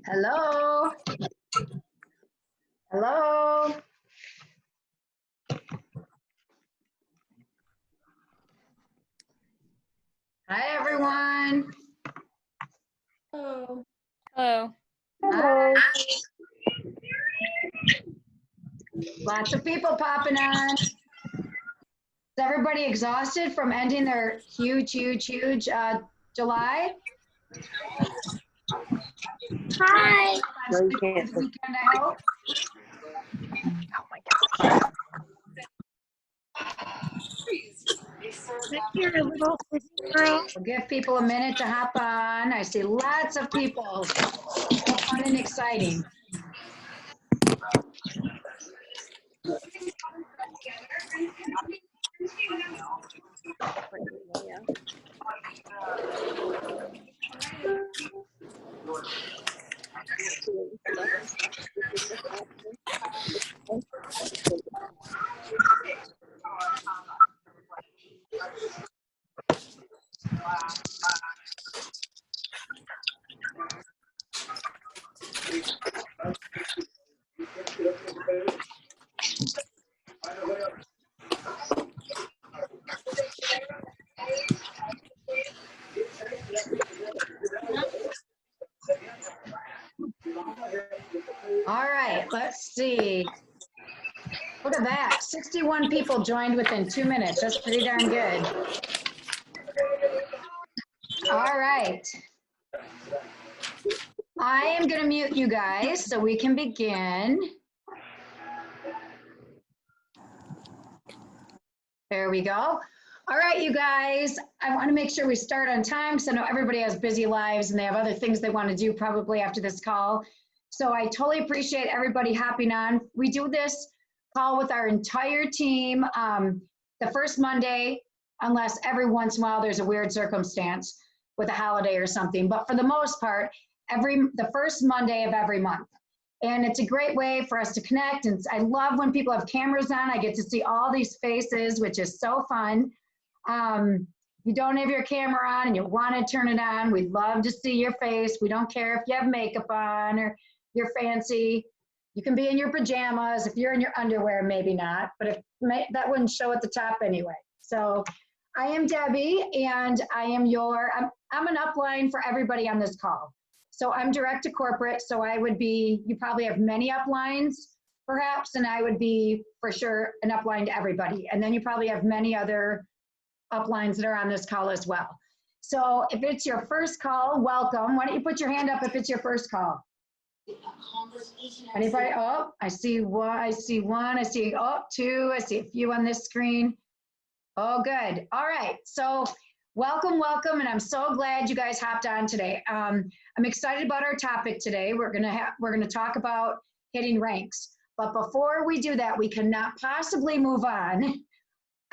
Hello. Hello. Hi, everyone. Hello. Hello. Hi. Lots of people popping on. Is everybody exhausted from ending their huge July? Hi. No, you can't. The weekend, I hope. Oh my gosh. You're a little busy girl. We'll give people a minute to hop on. I see lots of people. So fun and exciting. All right, let's see. Look at that. 61 people joined within 2 minutes. That's pretty darn good. All right. I am going to mute you guys so we can begin. There we go. All right, you guys, I want to make sure we start on time because I know everybody has busy lives and they have other things they want to do probably after this call. So I totally appreciate everybody hopping on. We do this call with our entire team the first Monday, unless every once in a while there's a weird circumstance with a holiday or something. But for the most part, the first Monday of every month. And it's a great way for us to connect. And I love when people have cameras on. I get to see all these faces, which is so fun. You don't have your camera on and you want to turn it on, we'd love to see your face. We don't care if you have makeup on or you're fancy. You can be in your pajamas. If you're in your underwear, maybe not, but that wouldn't show at the top anyway. So I am Debbie, and I'm an upline for everybody on this call. So I'm direct to corporate, so I would be, you probably have many uplines perhaps, and I would be for sure an upline to everybody. And then you probably have many other uplines that are on this call as well. So if it's your first call, welcome. Why don't you put your hand up if it's your first call? Anybody? Oh, I see one, I see two, I see a few on this screen. Oh, good. All right. So welcome, and I'm so glad you guys hopped on today. I'm excited about our topic today. We're gonna talk about hitting ranks. But before we do that, we cannot possibly move on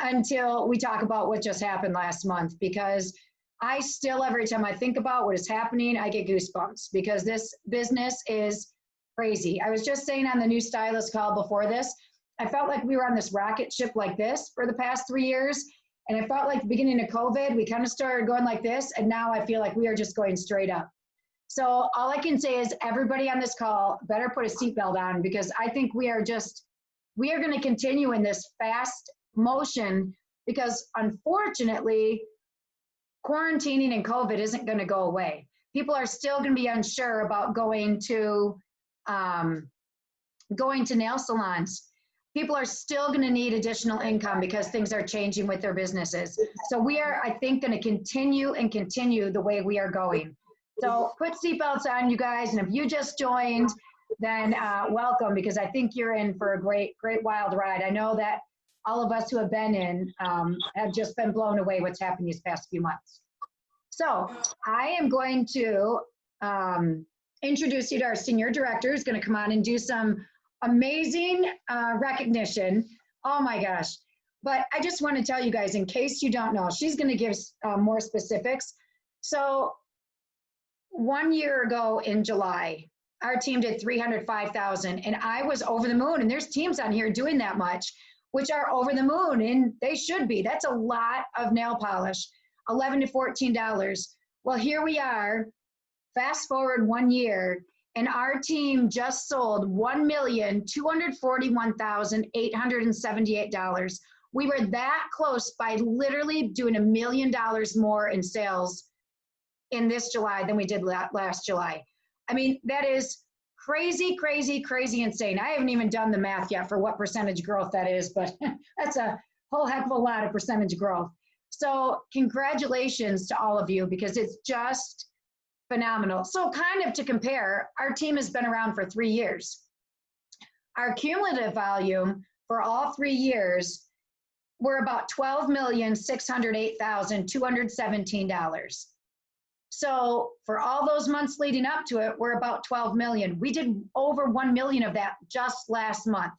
until we talk about what just happened last month, because I still, every time I think about what is happening, I get goosebumps because this business is crazy. I was just saying on the new stylist call before this, I felt like we were on this rocket ship like this for the past 3 years. And it felt like the beginning of COVID, we kind of started going like this. And now I feel like we are just going straight up. So all I can say is everybody on this call better put a seatbelt on, because I think we are going to continue in this fast motion, because unfortunately, quarantining and COVID isn't going to go away. People are still going to be unsure about going to nail salons. People are still going to need additional income because things are changing with their businesses. So we are, I think, going to continue the way we are going. So put seatbelts on, you guys. And if you just joined, then welcome, because I think you're in for a great wild ride. I know that all of us who have been in have just been blown away what's happened these past few months. So I am going to introduce you to our senior director, who's going to come on and do some amazing recognition. Oh my gosh. But I just want to tell you guys, in case you don't know, she's going to give more specifics. So 1 year ago in July, our team did 305,000, and I was over the moon. And there's teams on here doing that much, which are over the moon, and they should be. That's a lot of nail polish, $11 to $14. Well, here we are, fast forward 1 year, and our team just sold $1,241,878. We were that close by literally doing $1 million more in sales in this July than we did last July. I mean, that is crazy, crazy, crazy insane. I haven't even done the math yet for what percentage growth that is, but that's a whole heck of a lot of percentage growth. So congratulations to all of you, because it's just phenomenal. So kind of to compare, our team has been around for 3 years. Our cumulative volume for all 3 years, we're about $12,608,217. So for all those months leading up to it, we're about 12 million. We did over 1 million of that just last month,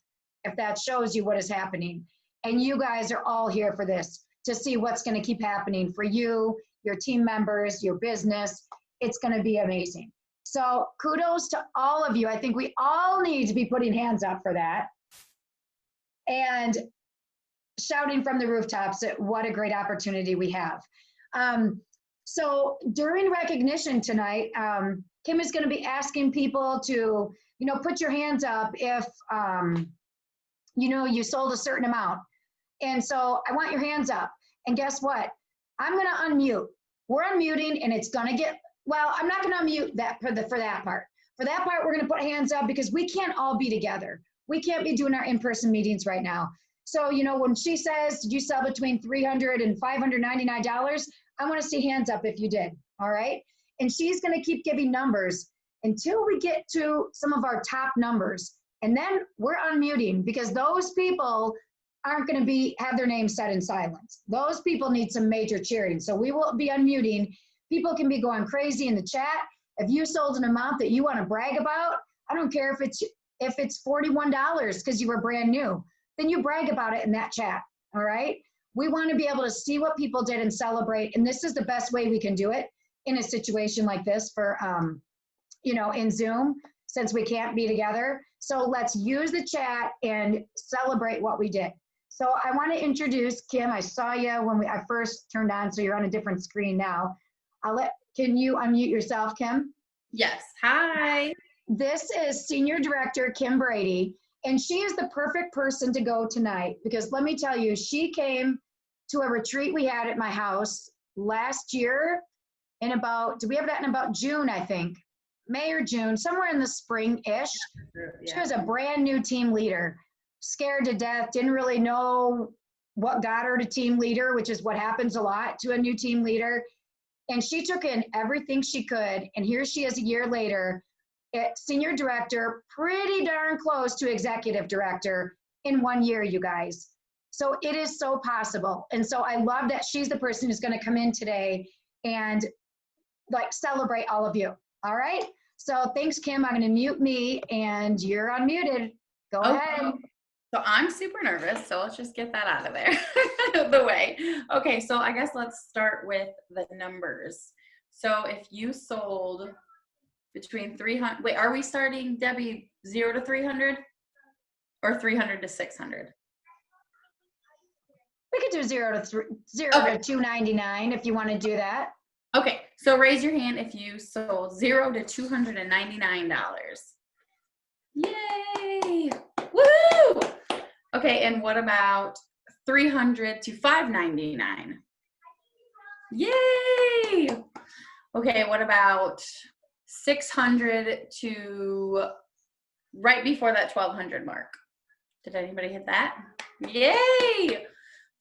if that shows you what is happening. And you guys are all here for this, to see what's going to keep happening for you, your team members, your business. It's going to be amazing. So kudos to all of you. I think we all need to be putting hands up for that and shouting from the rooftops at what a great opportunity we have. So during recognition tonight, Kim is going to be asking people to, put your hands up if, you sold a certain amount. And so I want your hands up. And guess what? I'm going to unmute. We're unmuting, and it's going to get, well, I'm not going to unmute that for that part. For that part, we're going to put hands up because we can't all be together. We can't be doing our in-person meetings right now. So, when she says, did you sell between $300 and $599? I want to see hands up if you did, all right? And she's going to keep giving numbers until we get to some of our top numbers. And then we're unmuting, because those people aren't going to have their names set in silence. Those people need some major cheering. So we will be unmuting. People can be going crazy in the chat. If you sold an amount that you want to brag about, I don't care if it's $41 because you were brand new, then you brag about it in that chat, all right? We want to be able to see what people did and celebrate. And this is the best way we can do it in a situation like this for, in Zoom, since we can't be together. So let's use the chat and celebrate what we did. So I want to introduce Kim. I saw you when I first turned on, so you're on a different screen now. Can you unmute yourself, Kim? Yes. Hi. This is Senior Director Kim Brady. And she is the perfect person to go tonight, because let me tell you, she came to a retreat we had at my house last year did we have that in about June, I think, May or June, somewhere in the spring-ish. Yeah. She was a brand new team leader, scared to death, didn't really know what got her to team leader, which is what happens a lot to a new team leader. And she took in everything she could. And here she is a year later, Senior Director, pretty darn close to Executive Director in 1 year, you guys. So it is so possible. And so I love that she's the person who's going to come in today and celebrate all of you. All right. So thanks, Kim. I'm going to mute me, and you're unmuted. Go ahead. So I'm super nervous. So let's just get that out of there, the way. Okay. So I guess let's start with the numbers. So if you sold between 300, wait, are we starting, Debbie, 0 to 300 or 300 to 600? We could do 0 to 299 if you want to do that. Okay, so raise your hand if you sold 0 to $299. Yay! Woo! Okay, and what about 300 to $599? Yay! Okay, what about 600 to right before that 1200 mark? Did anybody hit that? Yay!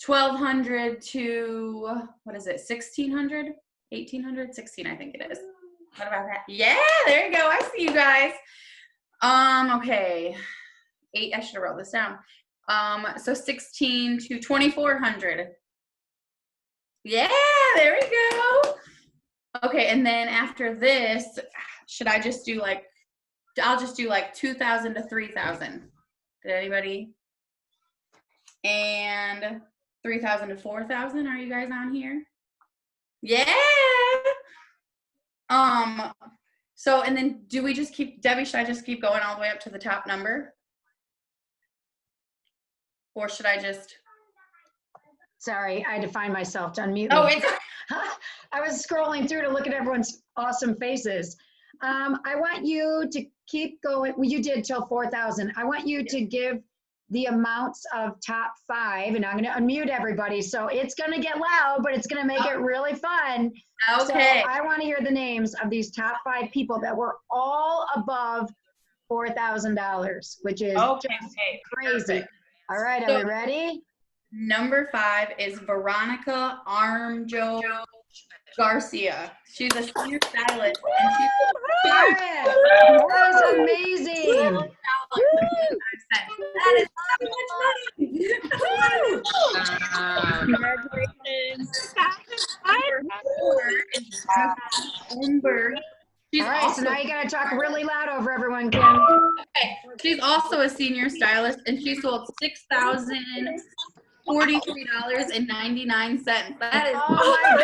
1200 to, what is it, 1600? 1800? 16, I think it is. What about that? Yeah, there you go. I see you guys. Okay. 8, I should have wrote this down. So 16 to 2400. Yeah, there we go. Okay, and then after this, should I just do I'll just do 2,000 to 3,000. Did anybody? And 3,000 to 4,000. Are you guys on here? Yeah. So, and then do we just keep, Debbie, should I just keep going all the way up to the top number? Or should I just? Sorry, I had to find myself to unmute. Oh, me. I was scrolling through to look at everyone's awesome faces. I want you to keep going. Well, you did till 4,000. I want you to give the amounts of top 5, and I'm going to unmute everybody. So it's going to get loud, but it's going to make it really fun. Okay. So I want to hear the names of these top 5 people that were all above $4,000, which is just crazy. Perfect. All right, So- are we ready? Number 5 is Veronica Armjo Garcia. She's a senior stylist, and she's Aaron, that was amazing. That is so much money. She's All right, so also now you got to talk really loud over everyone, Kim. okay. She's also a senior stylist, and she sold $6,043.99. That is Oh my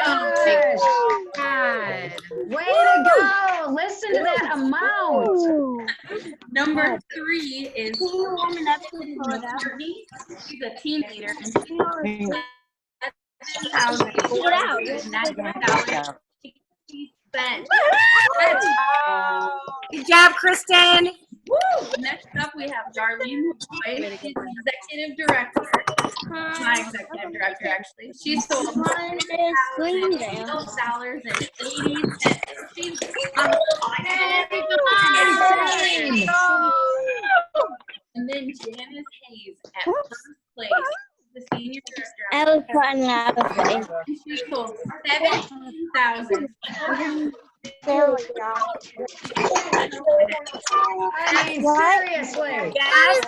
gosh. Way to go. Listen to that amount. Number 3 is McCartney. She's a team leader, and she Good job, Kristen. Next up, we have Darlene Lloyd. She's executive director. My executive director, actually. She sold $12.80. She's Insane. And then Janice Hayes at first place, the senior director. I was putting out of it. And she sold $17,000. There we go. I mean, seriously. Yes,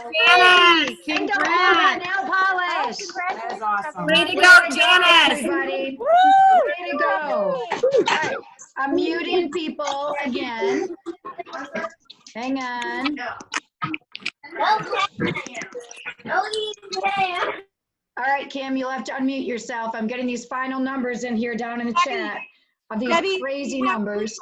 And don't have that nail polish. That is awesome. Way to go, Janice. Everybody. Way to go. All right. I'm muting people again. Hang on. All right, Kim, you'll have to unmute yourself. I'm getting these final numbers in here down in the chat of these Debbie, crazy we have numbers.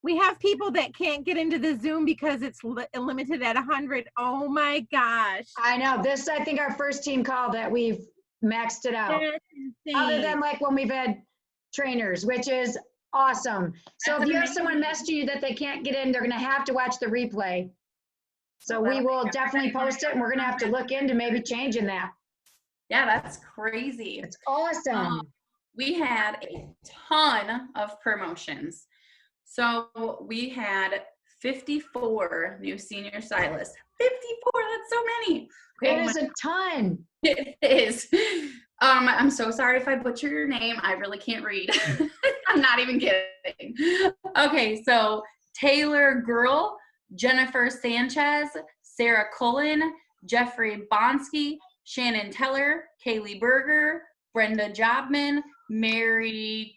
We have people that can't get into the Zoom because it's limited at 100. Oh my gosh. I know. This, I think, our first team call that we've maxed it out. That's Other insane. than like when we've had trainers, which is awesome. So That's if you have amazing. someone message you that they can't get in, they're gonna have to watch the replay. So we will definitely post it, and we're gonna have to look into maybe changing that. Yeah, that's crazy. It's awesome. We had a ton of promotions. So we had 54 new senior stylists. 54, that's so many. That is a ton. It is. I'm so sorry if I butcher your name. I really can't read. I'm not even kidding. Okay, so Taylor Girl, Jennifer Sanchez, Sarah Cullen, Jeffrey Bonsky, Shannon Teller, Kaylee Berger, Brenda Jobman, Mary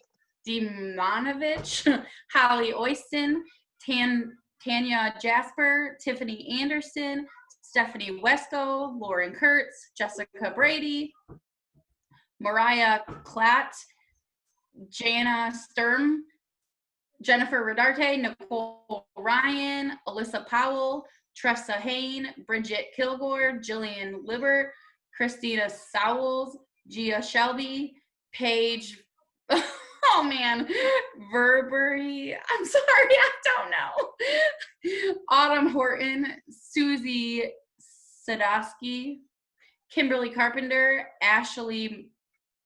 Dimonovich, Holly Oyston, Tanya Jasper, Tiffany Anderson, Stephanie Wesco, Lauren Kurtz, Jessica Brady, Mariah Klatt, Jana Sturm, Jennifer Rodarte, Nicole Ryan, Alyssa Powell, Tressa Hain, Bridget Kilgore, Jillian Libert, Christina Sowells, Gia Shelby, Paige, oh man, Verbery, I'm sorry, I don't know. Autumn Horton, Susie Sadowski, Kimberly Carpenter, Ashley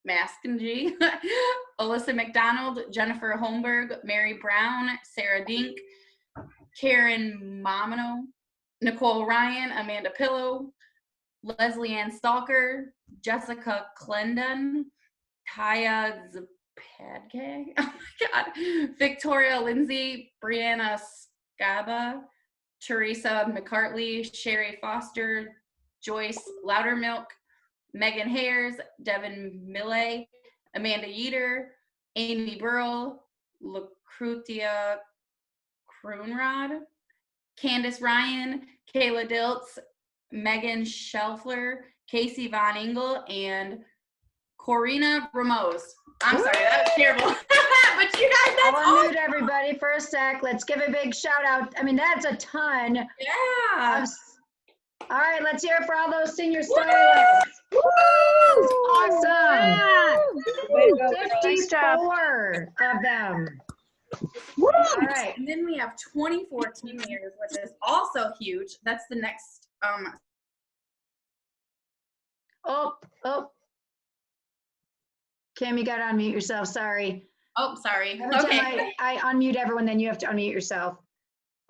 Maskenji, Alyssa McDonald, Jennifer Holmberg, Mary Brown, Sarah Dink, Karen Momino, Nicole Ryan, Amanda Pillow, Leslie Ann Stalker, Jessica Clendon, Kaya Zapadke, oh my God, Victoria Lindsay, Brianna Scaba, Teresa McCartley, Sherry Foster, Joyce Loudermilk, Megan Hayers, Devin Millay, Amanda Yeater, Amy Burrell, Lucrutia Kroonrod, Candace Ryan, Kayla Diltz, Megan Shelfler, Casey Von Engel, and Corina Ramos. I'm sorry, that was terrible. But you guys, that's I'll awesome. unmute everybody for a sec. Let's give a big shout out. I mean, that's a ton. Yeah. All right, let's hear it for all those senior stylists. Awesome. 54 of them. All right. And then we have 24 team leaders, which is also huge. That's the next. Oh. Kim, you got to unmute yourself. Sorry. Oh, sorry. Every Okay. time I unmute everyone, then you have to unmute yourself.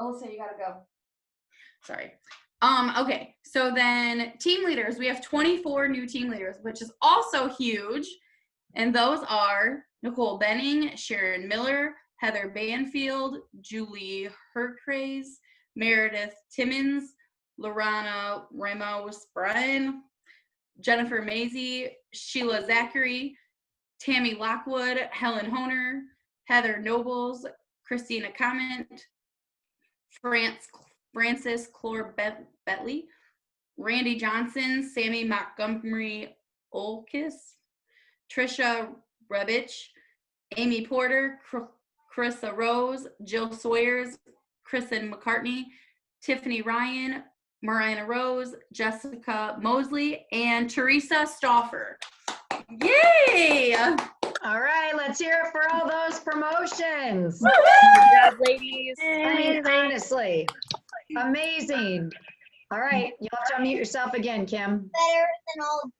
Oh, so you gotta go. Sorry. Okay. So then team leaders, we have 24 new team leaders, which is also huge. And those are Nicole Benning, Sharon Miller, Heather Banfield, Julie Hercraze, Meredith Timmons, Lorana Ramos Bryan, Jennifer Maisie, Sheila Zachary, Tammy Lockwood, Helen Honer, Heather Nobles, Christina Comment, Francis Clore Betley, Randy Johnson, Sammy Montgomery Olkis, Trisha Rebich, Amy Porter, Carissa Rose, Jill Sawyers, Kristen McCartney, Tiffany Ryan, Marina Rose, Jessica Mosley, and Teresa Stauffer. Yay! All right, let's hear it for all those promotions. Good job, ladies. I mean, honestly, amazing. All right, you'll have to unmute yourself again, Kim. Better than all of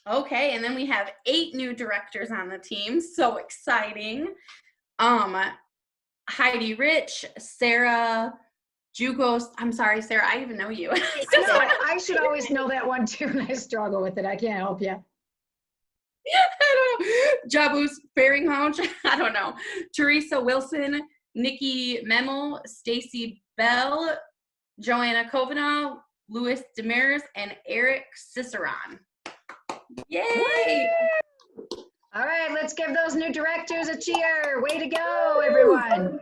Okay, and then we have 8 new directors on the team. So exciting. Heidi Rich, Sarah Jugos. I'm sorry, Sarah, I even know you. I should always know that one too, and I struggle with it. I can't help you. I don't know. Jabus Faringhound. I don't know. Teresa Wilson, Nikki Memel, Stacy Bell, Joanna Kovana, Louis Demers, and Eric Ciceron. Yay! All right, let's give those new directors a cheer. Way to go, everyone.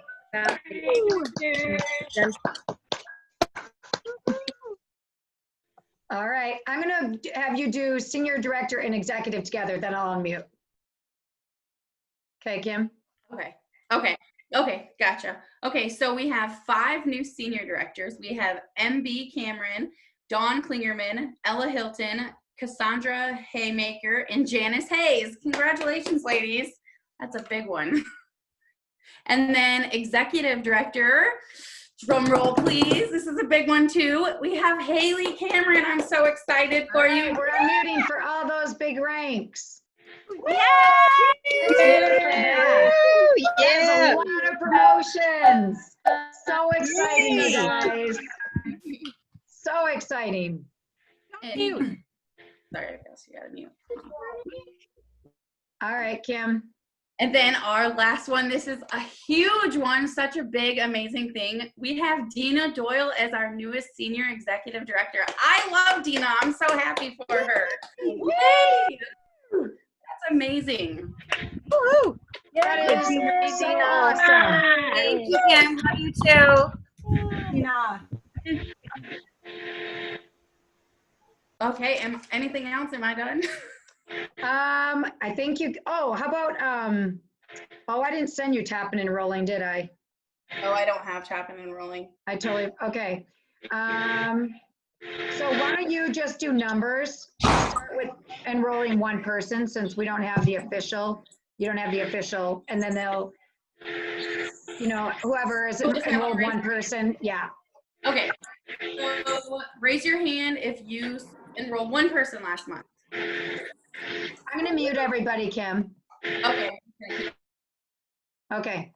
All right, I'm going to have you do senior director and executive together, then I'll unmute. Okay, Kim? Okay, gotcha. Okay, so we have 5 new senior directors. We have MB Cameron, Dawn Klingerman, Ella Hilton, Cassandra Haymaker, and Janice Hayes. Congratulations, ladies. That's a big one. And then executive director, drum roll please. This is a big one too. We have Haley Cameron. I'm so excited for you. We're unmuting for all those big ranks. Yay! There's a lot of promotions. So exciting, you guys. So exciting. And- Sorry, I guess you gotta mute. All right, Kim. And then our last one, this is a huge one, such a big, amazing thing. We have Dina Doyle as our newest senior executive director. I love Dina. I'm so happy for her. Yay! That's amazing. Woohoo! That is so awesome. Thank you, Kim. Love you too. Okay, anything else? Am I done? I think you, how about, I didn't send you tapping and rolling, did I? Oh, I don't have tapping and rolling. I totally, okay. So why don't you just do numbers, start with enrolling one person since we don't have the official, you don't have the official, and then they'll, whoever is enrolled one person, yeah. Okay, so raise your hand if you enrolled one person last month. I'm gonna mute everybody, Kim. Okay.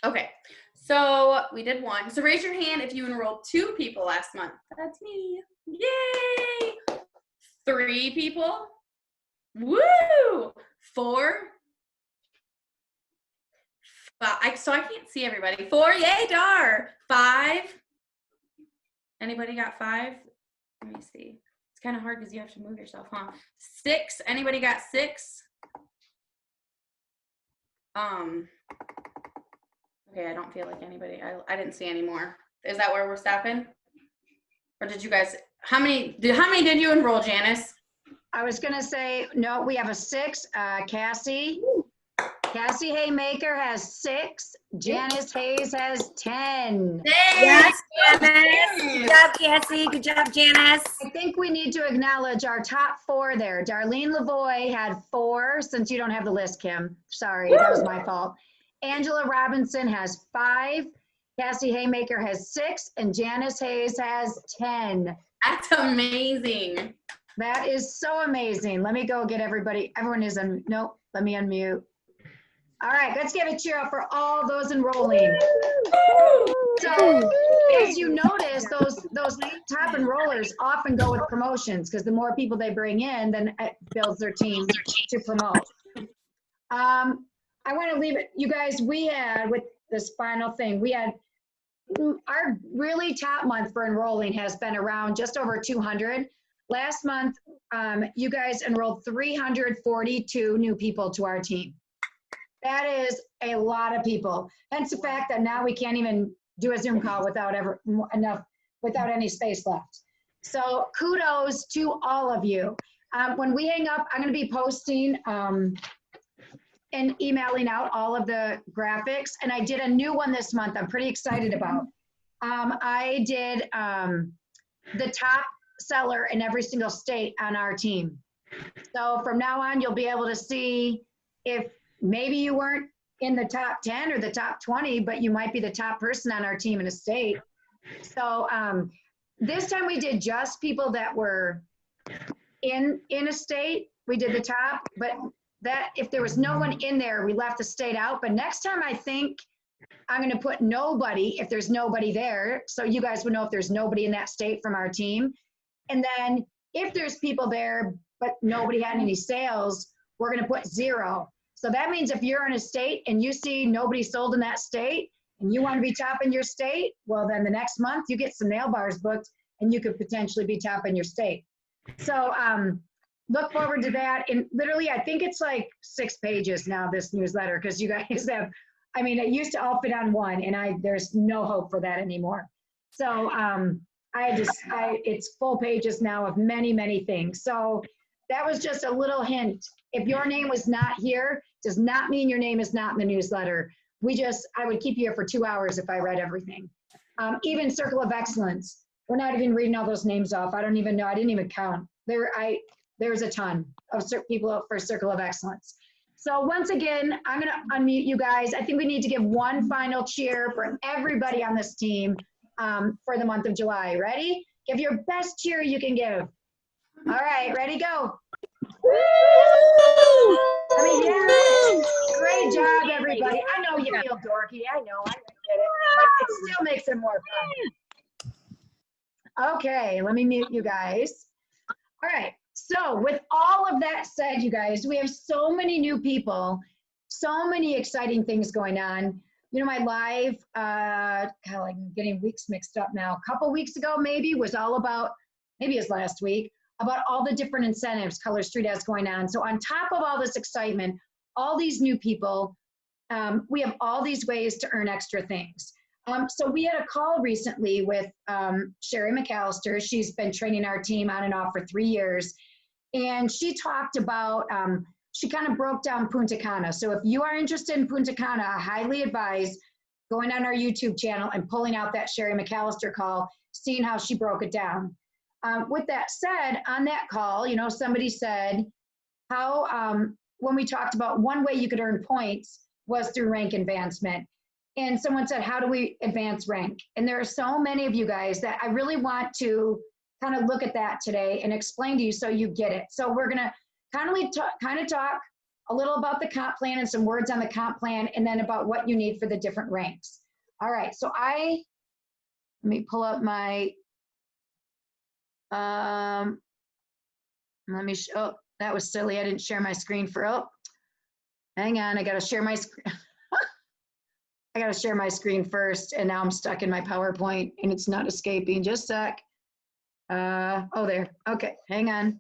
Okay, so we did one. So raise your hand if you enrolled 2 people last month. That's me. Yay! 3 people. Woo! 4. 5. So I can't see everybody. 4. Yay, Dar. 5. Anybody got 5? Let me see. It's kind of hard because you have to move yourself, huh? 6. Anybody got 6? Okay, I don't feel like anybody. I didn't see any more. Is that where we're stopping? Or did you guys? How many did you enroll, Janice? I was gonna say, no, we have a 6, Cassie. Cassie Haymaker has 6. Janice Hayes has 10. Yes, Janice. Good job, Cassie. Good job, Janice. I think we need to acknowledge our top 4 there. Darlene Lavoie had 4, since you don't have the list, Kim. Sorry, that was my fault. Angela Robinson has 5. Cassie Haymaker has 6, and Janice Hayes has 10. That's amazing. That is so amazing. Let me go get everybody. Everyone is on. Nope. Let me unmute. All right, let's give a cheer out for all those enrolling. So, as you notice, those top enrollers often go with promotions because the more people they bring in, then it builds their team to promote. I want to leave it, you guys. We had with this final thing, we had our really top month for enrolling has been around just over 200. Last month, you guys enrolled 342 new people to our team. That is a lot of people. Hence the fact that now we can't even do a Zoom call without any space left. So kudos to all of you. When we hang up, I'm going to be posting and emailing out all of the graphics. And I did a new one this month I'm pretty excited about. I did the top seller in every single state on our team. So from now on, you'll be able to see if maybe you weren't in the top 10 or the top 20, but you might be the top person on our team in a state. So this time we did just people that were in a state. We did the top, but that if there was no one in there, we left the state out. But next time I think I'm going to put nobody if there's nobody there. So you guys would know if there's nobody in that state from our team. And then if there's people there, but nobody had any sales, we're going to put 0. So that means if you're in a state and you see nobody sold in that state and you want to be top in your state, well, then the next month you get some nail bars booked and you could potentially be top in your state. So look forward to that. And literally, I think it's like 6 pages now, this newsletter, because you guys have, I mean, it used to all fit on one and there's no hope for that anymore. So it's full pages now of many, many things. So that was just a little hint. If your name was not here, does not mean your name is not in the newsletter. I would keep you here for 2 hours if I read everything. Even Circle of Excellence. We're not even reading all those names off. I don't even know. I didn't even count. There's a ton of people for Circle of Excellence. So once again, I'm going to unmute you guys. I think we need to give one final cheer for everybody on this team for the month of July. Ready? Give your best cheer you can give. All right, ready, go. I mean, yeah, great job, everybody. I know you feel dorky. I know, I get it, but it still makes it more fun. Okay, let me mute you guys. All right, so with all of that said, you guys, we have so many new people, so many exciting things going on. You know, my live, God, I'm getting weeks mixed up now. A couple weeks ago, maybe, was all about, maybe it was last week, about all the different incentives Color Street has going on. So on top of all this excitement, all these new people, we have all these ways to earn extra things. So we had a call recently with Sherry McAllister. She's been training our team on and off for 3 years. And she talked about, she kind of broke down Punta Cana. So if you are interested in Punta Cana, I highly advise going on our YouTube channel and pulling out that Sherry McAllister call, seeing how she broke it down. With that said, on that call, you know, somebody said how, when we talked about one way you could earn points was through rank advancement. And someone said, how do we advance rank? And there are so many of you guys that I really want to kind of look at that today and explain to you so you get it. So we're going to kind of talk a little about the comp plan and some words on the comp plan, and then about what you need for the different ranks. All right, so let me pull up my, let me oh, that was silly. I didn't share my screen hang on. I got to share my screen. I got to share my screen first, and now I'm stuck in my PowerPoint and it's not escaping. Just a sec. Oh, there. Okay, hang on.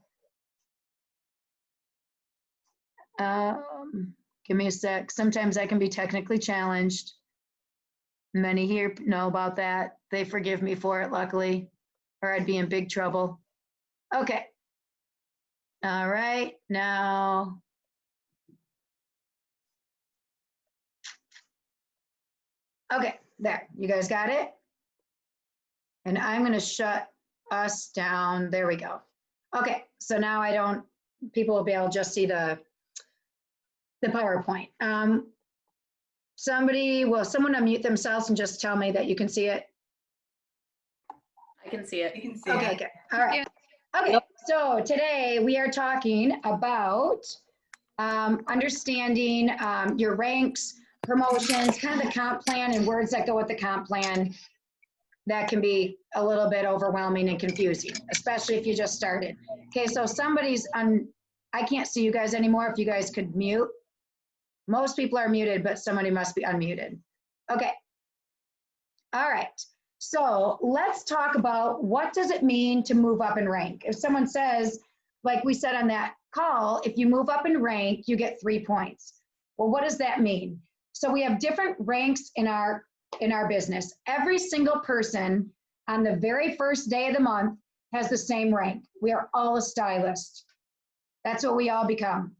Give me a sec. Sometimes I can be technically challenged. Many here know about that. They forgive me for it, luckily, or I'd be in big trouble. Okay. All right, now. Okay, there, you guys got it? And I'm gonna shut us down. There we go. Okay, so now people will be able to just see the PowerPoint. Someone unmute themselves and just tell me that you can see it. I can see it. You can see Okay, it. good. All right. Okay, so today we are talking about understanding your ranks, promotions, kind of the comp plan and words that go with the comp plan. That can be a little bit overwhelming and confusing, especially if you just started. Okay, so I can't see you guys anymore. If you guys could mute. Most people are muted, but somebody must be unmuted. Okay. All right. So let's talk about what does it mean to move up in rank. If someone says, like we said on that call, if you move up in rank, you get 3 points. Well, what does that mean? So we have different ranks in our business. Every single person on the very first day of the month has the same rank. We are all a stylist. That's what we all become.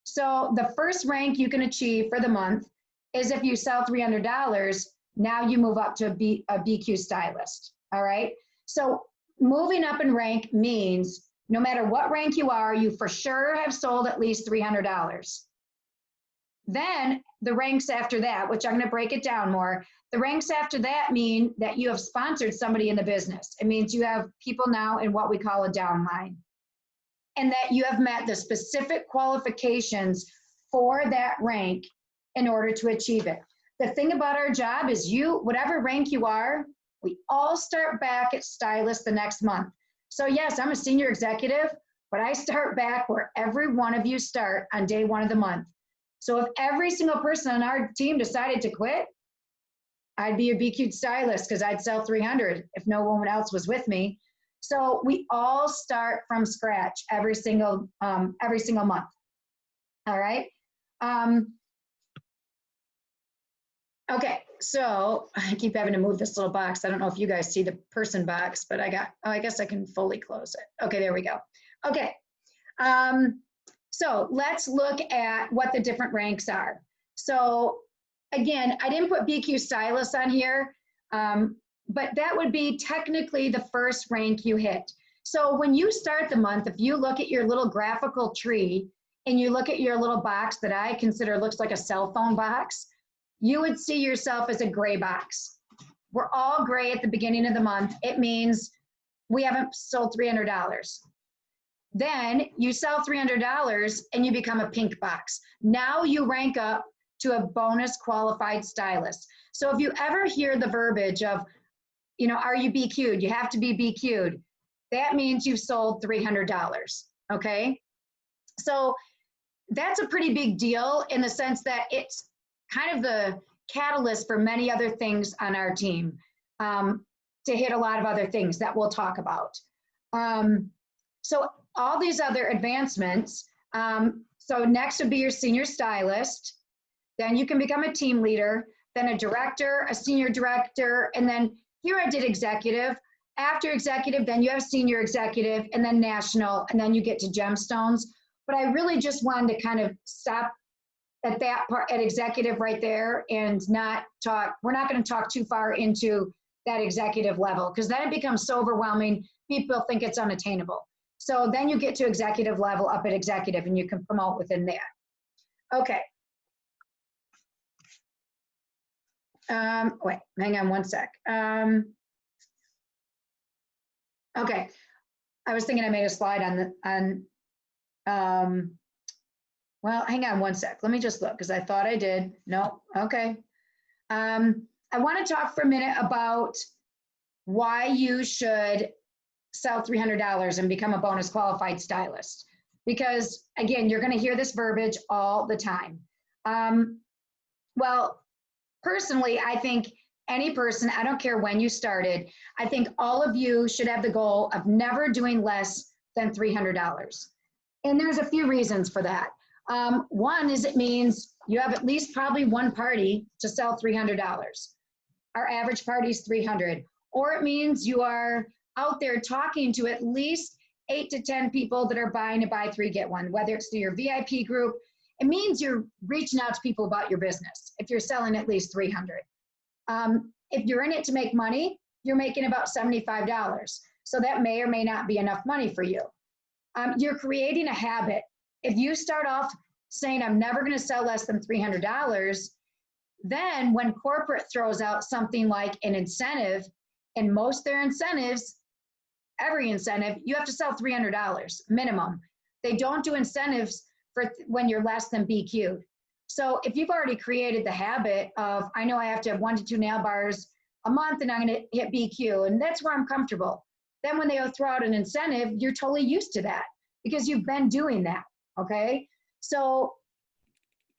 So the first rank you can achieve for the month is if you sell $300, now you move up to a BQ stylist, all right? So moving up in rank means no matter what rank you are, you for sure have sold at least $300. Then the ranks after that, which I'm gonna break it down more, the ranks after that mean that you have sponsored somebody in the business. It means you have people now in what we call a downline, and that you have met the specific qualifications for that rank in order to achieve it. The thing about our job is whatever rank you are, we all start back at stylist the next month. So yes, I'm a senior executive, but I start back where every one of you start on day 1 of the month. So if every single person on our team decided to quit, I'd be a BQ stylist because I'd sell 300 if no one else was with me. So we all start from scratch every single month. All right. Okay, so I keep having to move this little box. I don't know if you guys see the person box, but I guess I can fully close it. Okay, there we go. Okay, so let's look at what the different ranks are. So again, I didn't put BQ stylist on here, but that would be technically the first rank you hit. So when you start the month, if you look at your little graphical tree and you look at your little box that I consider looks like a cell phone box, you would see yourself as a gray box. We're all gray at the beginning of the month. It means we haven't sold $300. Then you sell $300 and you become a pink box. Now you rank up to a bonus qualified stylist. So if you ever hear the verbiage of, are you BQ'd? You have to be BQ'd. That means you've sold $300, okay? So that's a pretty big deal in the sense that it's kind of the catalyst for many other things on our team to hit a lot of other things that we'll talk about. So all these other advancements, so next would be your senior stylist, then you can become a team leader, then a director, a senior director, and then here I did executive. After executive, then you have senior executive, and then national, and then you get to gemstones. But I really just wanted to kind of stop at that part, at executive right there, and not talk, we're not going to talk too far into that executive level, because then it becomes so overwhelming, people think it's unattainable. So then you get to executive level up at executive, and you can promote within that. Okay. Wait, hang on one sec. Okay, I was thinking I made a slide well, hang on one sec. Let me just look, because I thought I did. No, okay. I want to talk for a minute about why you should sell $300 and become a bonus qualified stylist. Because again, you're going to hear this verbiage all the time. Well, personally, I think any person, I don't care when you started, I think all of you should have the goal of never doing less than $300. And there's a few reasons for that. One is it means you have at least probably one party to sell $300. Our average party is $300. Or it means you are out there talking to at least 8 to 10 people that are buying a buy 3, get 1, whether it's through your VIP group. It means you're reaching out to people about your business if you're selling at least $300. If you're in it to make money, you're making about $75. So that may or may not be enough money for you. You're creating a habit. If you start off saying, I'm never going to sell less than $300, then when corporate throws out something like an incentive, and most their incentives, every incentive, you have to sell $300 minimum. They don't do incentives for when you're less than BQ'd. So if you've already created the habit of, I know I have to have 1 to 2 nail bars a month and I'm going to hit BQ, and that's where I'm comfortable. Then when they throw out an incentive, you're totally used to that because you've been doing that, okay? So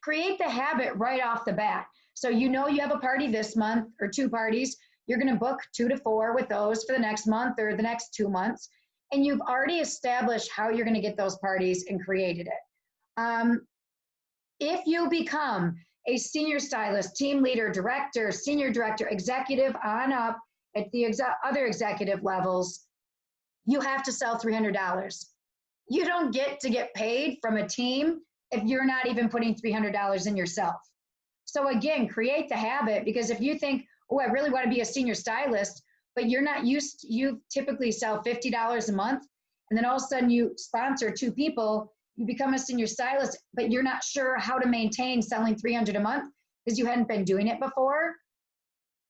create the habit right off the bat. So you know you have a party this month or 2 parties, you're going to book 2 to 4 with those for the next month or the next 2 months, and you've already established how you're going to get those parties and created it. If you become a senior stylist, team leader, director, senior director, executive on up at the other executive levels, you have to sell $300. You don't get to get paid from a team if you're not even putting $300 in yourself. So again, create the habit, because if you think, oh, I really want to be a senior stylist, but you're not used, you typically sell $50 a month, and then all of a sudden you sponsor 2 people, you become a senior stylist, but you're not sure how to maintain selling $300 a month because you hadn't been doing it before.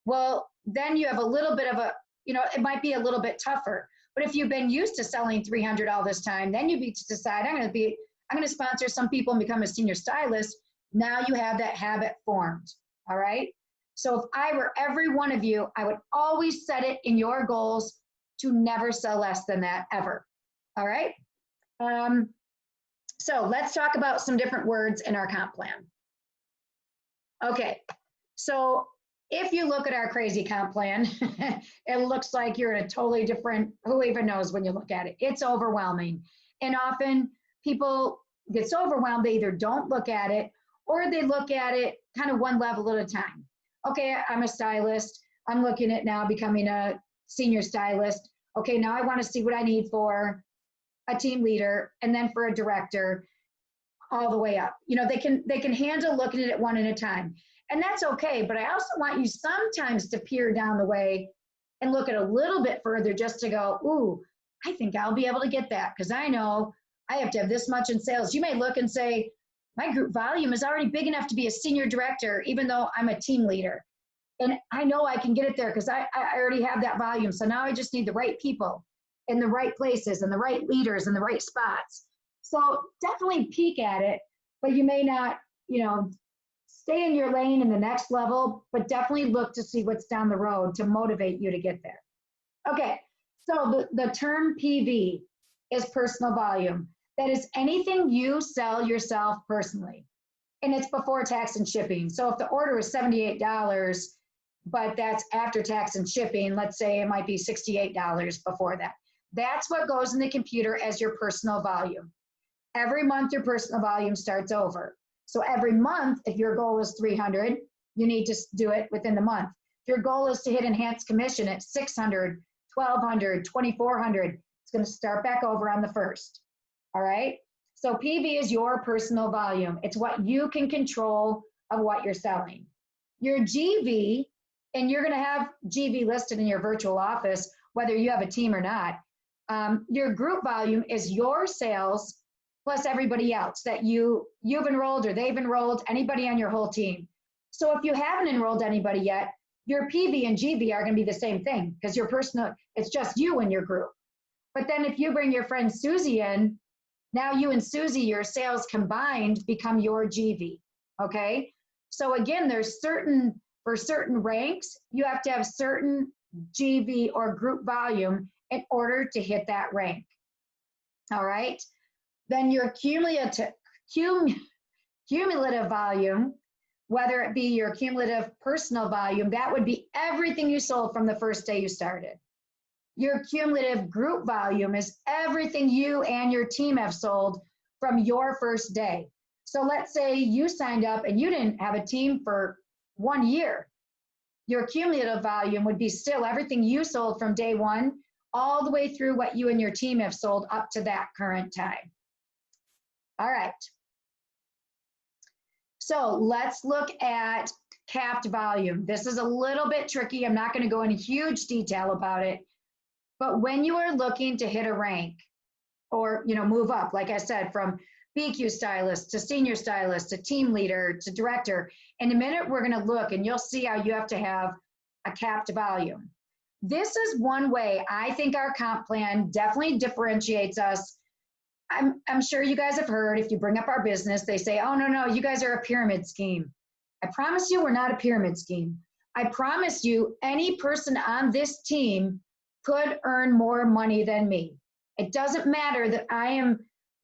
Well, then you have a little bit of a, it might be a little bit tougher. But if you've been used to selling $300 all this time, then you decide, I'm going to sponsor some people and become a senior stylist. Now you have that habit formed. All right. So if I were every one of you, I would always set it in your goals to never sell less than that ever. All right. So let's talk about some different words in our comp plan. Okay, so if you look at our crazy comp plan, it looks like you're in a totally different, who even knows when you look at it. It's overwhelming. And often people get so overwhelmed, they either don't look at it or they look at it kind of one level at a time. Okay, I'm a stylist. I'm looking at now becoming a senior stylist. Okay, now I want to see what I need for a team leader, and then for a director, all the way up. They can handle looking at it one at a time. And that's okay, but I also want you sometimes to peer down the way and look at a little bit further just to go, ooh, I think I'll be able to get that because I know I have to have this much in sales. You may look and say, my group volume is already big enough to be a senior director, even though I'm a team leader. And I know I can get it there because I already have that volume. So now I just need the right people in the right places and the right leaders in the right spots. So definitely peek at it, but you may not, stay in your lane in the next level, but definitely look to see what's down the road to motivate you to get there. Okay, so the term PV is personal volume. That is anything you sell yourself personally, and it's before tax and shipping. So if the order is $78, but that's after tax and shipping, let's say it might be $68 before that. That's what goes in the computer as your personal volume. Every month, your personal volume starts over. So every month, if your goal is 300, you need to do it within the month. If your goal is to hit enhanced commission at 600, 1200, 2400, it's going to start back over on the 1st. All right. So PV is your personal volume. It's what you can control of what you're selling. Your GV, and you're going to have GV listed in your virtual office, whether you have a team or not. Your group volume is your sales plus everybody else that you've enrolled or they've enrolled, anybody on your whole team. So if you haven't enrolled anybody yet, your PV and GV are going to be the same thing because your personal, it's just you and your group. But then if you bring your friend Susie in, now you and Susie, your sales combined become your GV, okay? So again, for certain ranks, you have to have certain GV or group volume in order to hit that rank, all right? Then your cumulative volume, whether it be your cumulative personal volume, that would be everything you sold from the first day you started. Your cumulative group volume is everything you and your team have sold from your first day. So let's say you signed up and you didn't have a team for 1 year. Your cumulative volume would be still everything you sold from day 1 all the way through what you and your team have sold up to that current time. All right. So let's look at capped volume. This is a little bit tricky. I'm not going to go into huge detail about it. But when you are looking to hit a rank or, move up, like I said, from BQ stylist to senior stylist to team leader to director, in a minute, we're going to look and you'll see how you have to have a capped volume. This is one way I think our comp plan definitely differentiates us. I'm sure you guys have heard, if you bring up our business, they say, oh, no, you guys are a pyramid scheme. I promise you we're not a pyramid scheme. I promise you any person on this team could earn more money than me. It doesn't matter that I am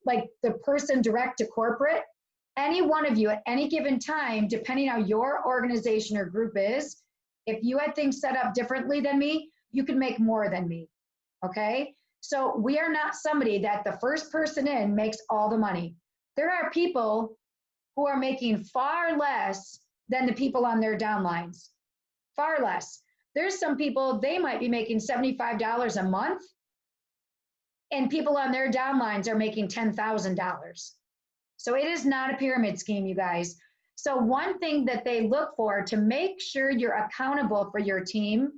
like the person direct to corporate. Any one of you at any given time, depending on your organization or group is, if you had things set up differently than me, you could make more than me, okay? So we are not somebody that the first person in makes all the money. There are people who are making far less than the people on their downlines, far less. There's some people, they might be making $75 a month, and people on their downlines are making $10,000. So it is not a pyramid scheme, you guys. So one thing that they look for to make sure you're accountable for your team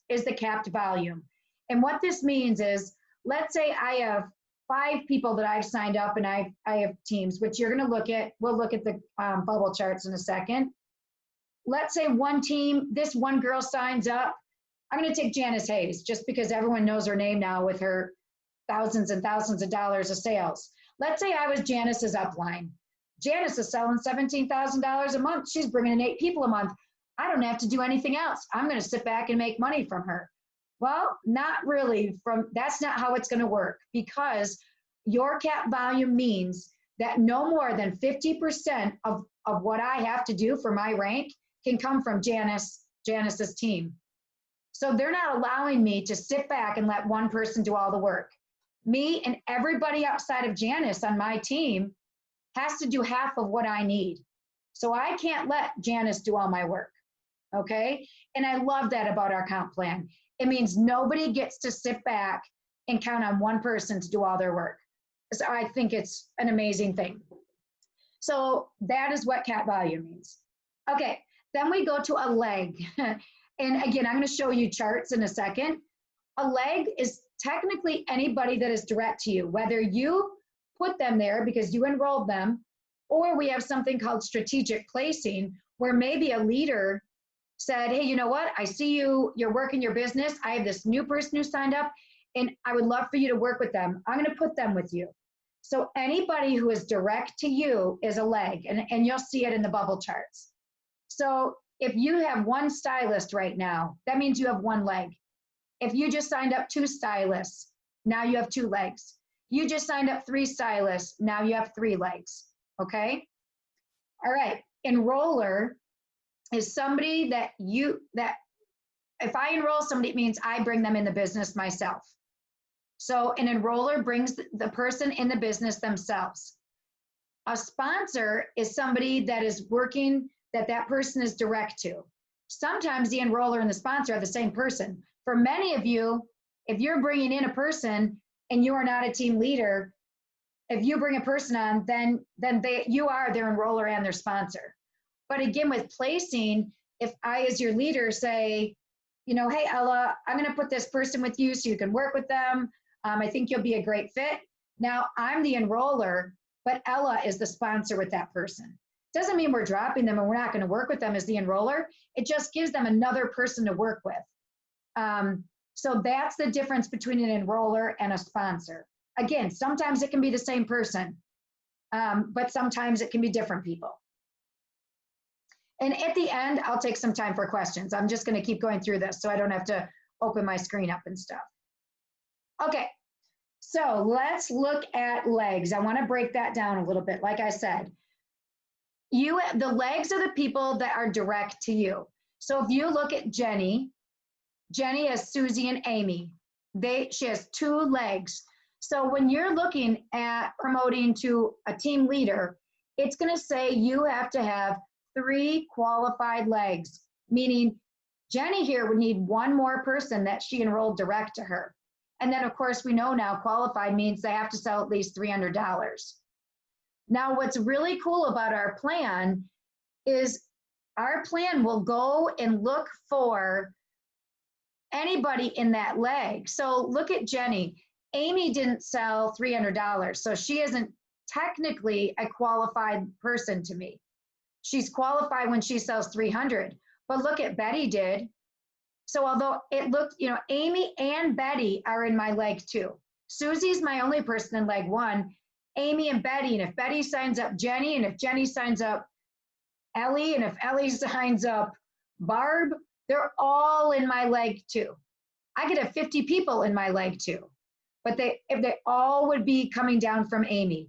is the capped volume. And what this means is, let's say I have 5 people that I've signed up and I have teams, which you're gonna look at, we'll look at the bubble charts in a second. Let's say one team, this one girl signs up. I'm gonna take Janice Hayes, just because everyone knows her name now with her thousands and thousands of dollars of sales. Let's say I was Janice's upline. Janice is selling $17,000 a month. She's bringing in 8 people a month. I don't have to do anything else. I'm going to sit back and make money from her. Well, not really. That's not how it's going to work, because your cap volume means that no more than 50% of what I have to do for my rank can come from Janice's team. So they're not allowing me to sit back and let one person do all the work. Me and everybody outside of Janice on my team has to do half of what I need. So I can't let Janice do all my work, okay? And I love that about our comp plan. It means nobody gets to sit back and count on one person to do all their work. So I think it's an amazing thing. So that is what cap volume means. Okay, then we go to a leg. And again, I'm gonna show you charts in a second. A leg is technically anybody that is direct to you, whether you put them there because you enrolled them, or we have something called strategic placing, where maybe a leader said, hey, you know what? I see you're working your business. I have this new person who signed up and I would love for you to work with them. I'm gonna put them with you. So anybody who is direct to you is a leg, and you'll see it in the bubble charts. So if you have one stylist right now, that means you have one leg. If you just signed up 2 stylists, now you have 2 legs. You just signed up 3 stylists, now you have 3 legs, okay? All right, enroller is somebody that if I enroll somebody, it means I bring them in the business myself. So an enroller brings the person in the business themselves. A sponsor is somebody that is working, that person is direct to. Sometimes the enroller and the sponsor are the same person. For many of you, if you're bringing in a person and you are not a team leader, if you bring a person on, then you are their enroller and their sponsor. But again, with placing, if I, as your leader, say, hey, Ella, I'm going to put this person with you so you can work with them. I think you'll be a great fit. Now, I'm the enroller, but Ella is the sponsor with that person. Doesn't mean we're dropping them and we're not going to work with them as the enroller. It just gives them another person to work with. So that's the difference between an enroller and a sponsor. Again, sometimes it can be the same person, but sometimes it can be different people. And at the end, I'll take some time for questions. I'm just going to keep going through this so I don't have to open my screen up and stuff. Okay, so let's look at legs. I want to break that down a little bit. Like I said, the legs are the people that are direct to you. So if you look at Jenny has Susie and Amy. She has 2 legs. So when you're looking at promoting to a team leader, it's going to say you have to have 3 qualified legs, meaning Jenny here would need 1 more person that she enrolled direct to her. And then of course we know now qualified means they have to sell at least $300. Now what's really cool about our plan is our plan will go and look for anybody in that leg. So look at Jenny. Amy didn't sell $300, so she isn't technically a qualified person to me. She's qualified when she sells 300, but look at Betty did. So although it looked, you know, Amy and Betty are in my leg 2. Susie's my only person in leg 1. Amy and Betty, and if Betty signs up Jenny, and if Jenny signs up Ellie, and if Ellie signs up Barb, they're all in my leg 2. I could have 50 people in my leg 2, but if they all would be coming down from Amy.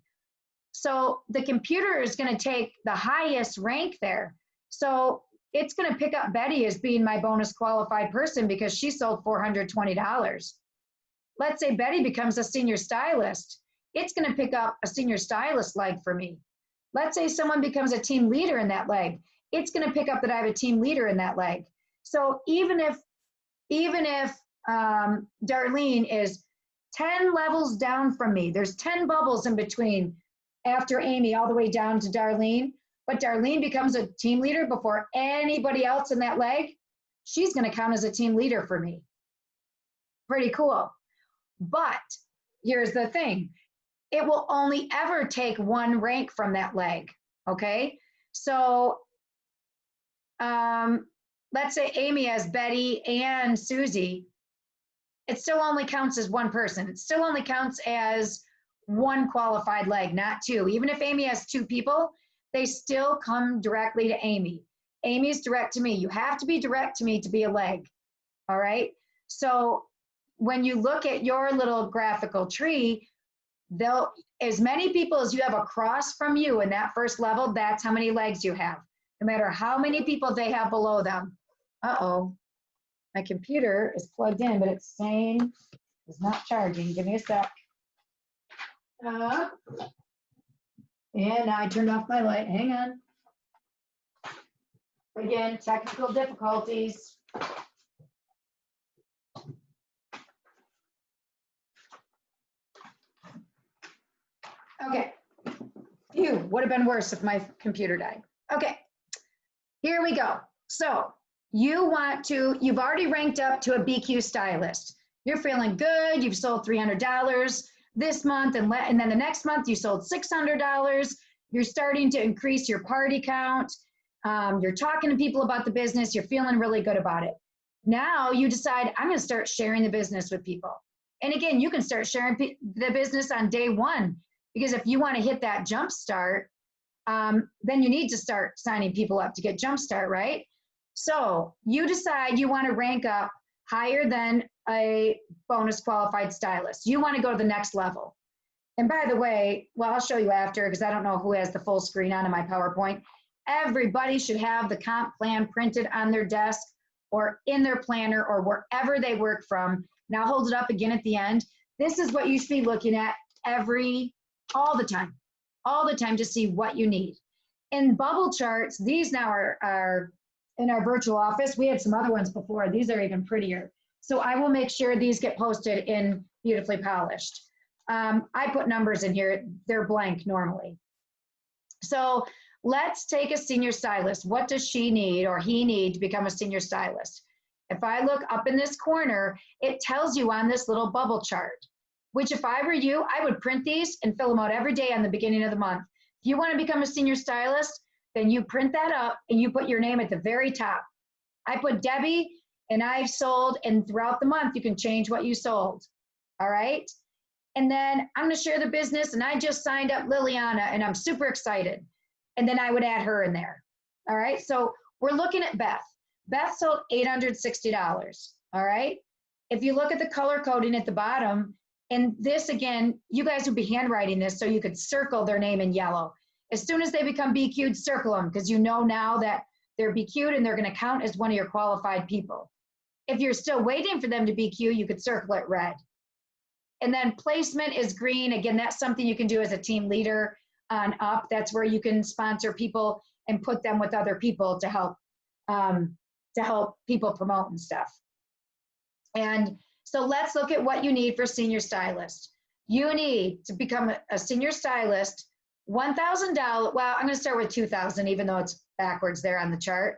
So the computer is going to take the highest rank there. So it's going to pick up Betty as being my bonus qualified person because she sold $420. Let's say Betty becomes a senior stylist. It's going to pick up a senior stylist leg for me. Let's say someone becomes a team leader in that leg. It's going to pick up that I have a team leader in that leg. So even if Darlene is 10 levels down from me, there's 10 bubbles in between after Amy all the way down to Darlene, but Darlene becomes a team leader before anybody else in that leg, she's going to count as a team leader for me. Pretty cool. But here's the thing. It will only ever take 1 rank from that leg, okay? So let's say Amy has Betty and Susie. It still only counts as 1 person. It still only counts as 1 qualified leg, not 2. Even if Amy has 2 people, they still come directly to Amy. Amy's direct to me. You have to be direct to me to be a leg, all right? So when you look at your little graphical tree, as many people as you have across from you in that first level, that's how many legs you have, no matter how many people they have below them. Uh-oh, my computer is plugged in, but it's saying it's not charging. Give me a sec. And I turned off my light. Hang on. Again, technical difficulties. Okay. Phew, would have been worse if my computer died. Okay, here we go. So you've already ranked up to a BQ stylist. You're feeling good. You've sold $300 this month, and then the next month you sold $600. You're starting to increase your party count. You're talking to people about the business. You're feeling really good about it. Now you decide, I'm going to start sharing the business with people. And again, you can start sharing the business on day 1, because if you want to hit that jump start, then you need to start signing people up to get jump start, right? So you decide you want to rank up higher than a bonus qualified stylist. You want to go to the next level. And by the way, well, I'll show you after because I don't know who has the full screen on in my PowerPoint. Everybody should have the comp plan printed on their desk or in their planner or wherever they work from. Now hold it up again at the end. This is what you should be looking at all the time to see what you need. In bubble charts, these now are in our virtual office. We had some other ones before. These are even prettier. So I will make sure these get posted in beautifully polished. I put numbers in here. They're blank normally. So let's take a senior stylist. What does she need or he need to become a senior stylist? If I look up in this corner, it tells you on this little bubble chart, which if I were you, I would print these and fill them out every day on the beginning of the month. If you want to become a senior stylist, then you print that up and you put your name at the very top. I put Debbie and I've sold, and throughout the month, you can change what you sold, all right? And then I'm going to share the business, and I just signed up Liliana, and I'm super excited. And then I would add her in there, all right? So we're looking at Beth. Beth sold $860, all right? If you look at the color coding at the bottom, and this, again, you guys would be handwriting this so you could circle their name in yellow. As soon as they become BQ'd, circle them, because you know now that they're BQ'd and they're going to count as one of your qualified people. If you're still waiting for them to BQ, you could circle it red. And then placement is green. Again, that's something you can do as a team leader on up. That's where you can sponsor people and put them with other people to help people promote and stuff. And so let's look at what you need for senior stylist. You need to become a senior stylist $1,000, well, I'm gonna start with 2,000, even though it's backwards there on the chart.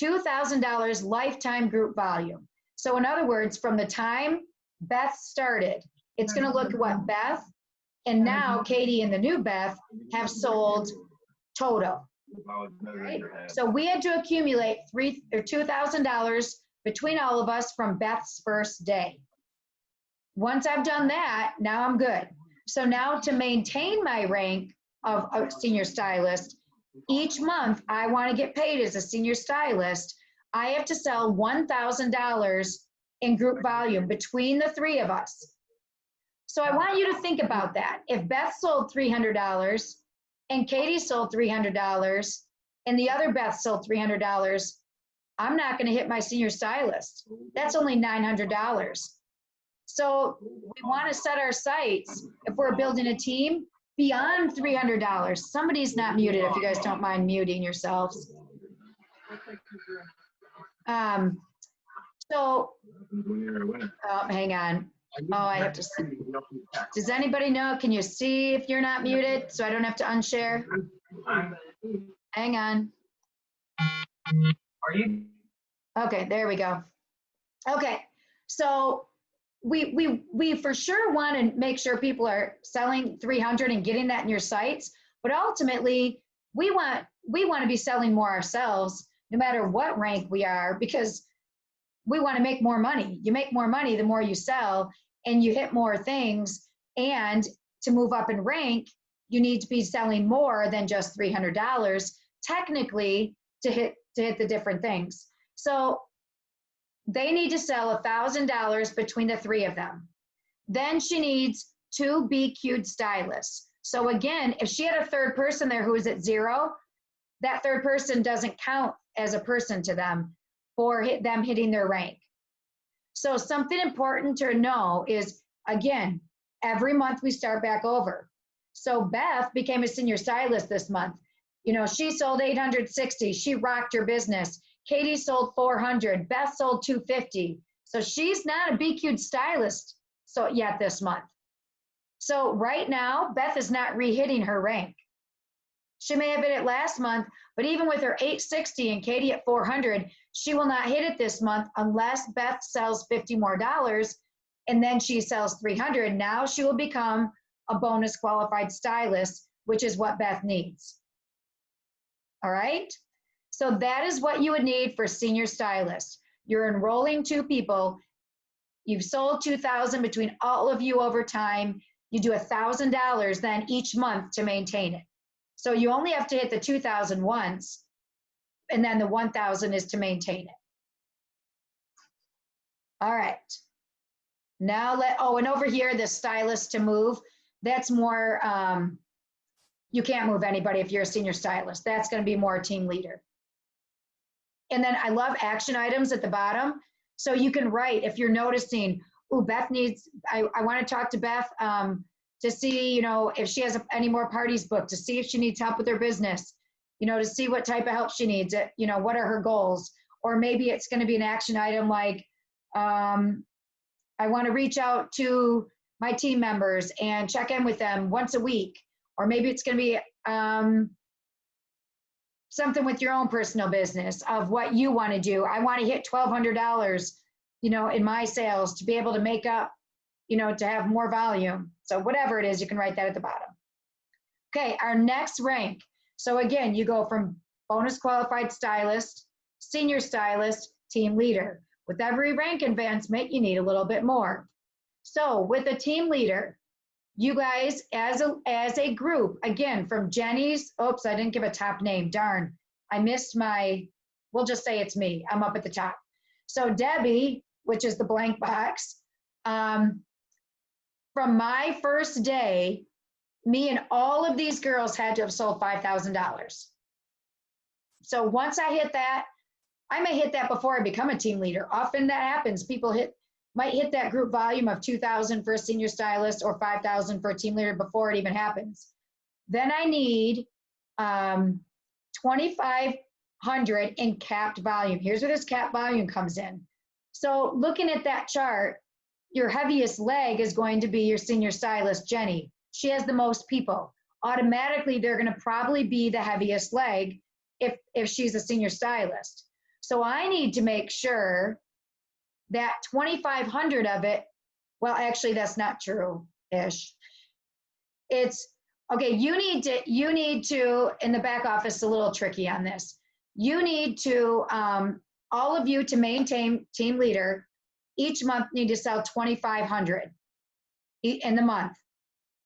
$2,000 lifetime group volume. So in other words, from the time Beth started, it's gonna look at what Beth and now Katie and the new Beth have sold total. Right? So we had to accumulate $2,000 between all of us from Beth's first day. Once I've done that, now I'm good. So now to maintain my rank of a senior stylist, each month I want to get paid as a senior stylist. I have to sell $1,000 in group volume between the three of us. So I want you to think about that. If Beth sold $300 and Katie sold $300 and the other Beth sold $300, I'm not going to hit my senior stylist. That's only $900. So we want to set our sights, if we're building a team, beyond $300. Somebody's not muted, if you guys don't mind muting yourselves. Oh, hang on. Oh, I have to see. Does anybody know? Can you see if you're not muted so I don't have to unshare? Hang on. Are you? Okay, there we go. Okay, so we for sure want to make sure people are selling 300 and getting that in your sites, but ultimately we want to be selling more ourselves, no matter what rank we are, because we want to make more money. You make more money the more you sell, and you hit more things. And to move up in rank, you need to be selling more than just $300 technically to hit the different things. So they need to sell $1,000 between the three of them. Then she needs 2 BQ'd stylists. So again, if she had a third person there who is at 0, that third person doesn't count as a person to them for them hitting their rank. So something important to know is, again, every month we start back over. So Beth became a senior stylist this month. You know, she sold 860. She rocked her business. Katie sold 400. Beth sold 250. So she's not a BQ'd stylist yet this month. So right now, Beth is not re-hitting her rank. She may have hit it last month, but even with her 860 and Katie at 400, she will not hit it this month unless Beth sells $50 more, and then she sells 300. Now she will become a bonus qualified stylist, which is what Beth needs. All right? So that is what you would need for senior stylist. You're enrolling 2 people. You've sold 2,000 between all of you over time. You do $1,000 then each month to maintain it. So you only have to hit the 2,000 once, and then the 1,000 is to maintain it. All right. Now and over here, the stylist to move, that's more, you can't move anybody if you're a senior stylist. That's going to be more team leader. And then I love action items at the bottom. So you can write, if you're noticing, oh, Beth needs, I want to talk to Beth to see, you know, if she has any more parties booked, to see if she needs help with her business, you know, to see what type of help she needs, you know, what are her goals? Or maybe it's going to be an action item like, I want to reach out to my team members and check in with them once a week. Or maybe it's going to be something with your own personal business of what you want to do. I want to hit $1,200, you know, in my sales to be able to make up, you know, to have more volume. So whatever it is, you can write that at the bottom. Okay, our next rank. So again, you go from bonus qualified stylist, senior stylist, team leader. With every rank advancement, you need a little bit more. So with a team leader, you guys as a group, again, from Jenny's, oops, I didn't give a top name, darn. I missed we'll just say it's me, I'm up at the top. So Debbie, which is the blank box, from my first day, me and all of these girls had to have sold $5,000. So once I hit that, I may hit that before I become a team leader. Often that happens. People might hit that group volume of 2,000 for a senior stylist or 5,000 for a team leader before it even happens. Then I need 2,500 in capped volume. Here's where this capped volume comes in. So looking at that chart, your heaviest leg is going to be your senior stylist, Jenny. She has the most people. automatically they're going to probably be the heaviest leg if she's a senior stylist. So I need to make sure that 2,500 of it, well, actually that's not true-ish. It's, okay, you need to, in the back office, a little tricky on this. You need to, all of you to maintain team leader, each month need to sell 2,500 in the month.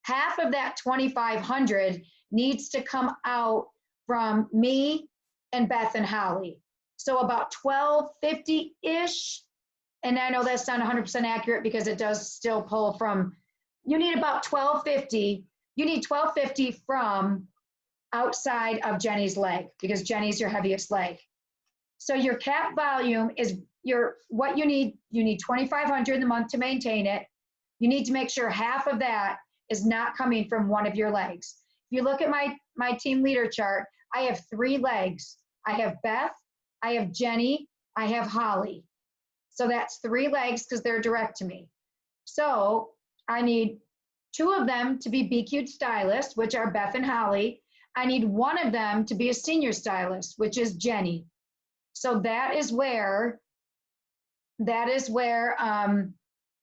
Half of that 2,500 needs to come out from me and Beth and Holly. So about 1,250-ish. And I know that's not 100% accurate because it does still pull from, you need about 1,250. You need 1,250 from outside of Jenny's leg because Jenny's your heaviest leg. So your cap volume is what you need 2,500 in the month to maintain it. You need to make sure half of that is not coming from one of your legs. If you look at my team leader chart, I have 3 legs. I have Beth, I have Jenny, I have Holly. So that's 3 legs because they're direct to me. So I need 2 of them to be BQ'd stylists, which are Beth and Holly. I need 1 of them to be a senior stylist, which is Jenny. So that is where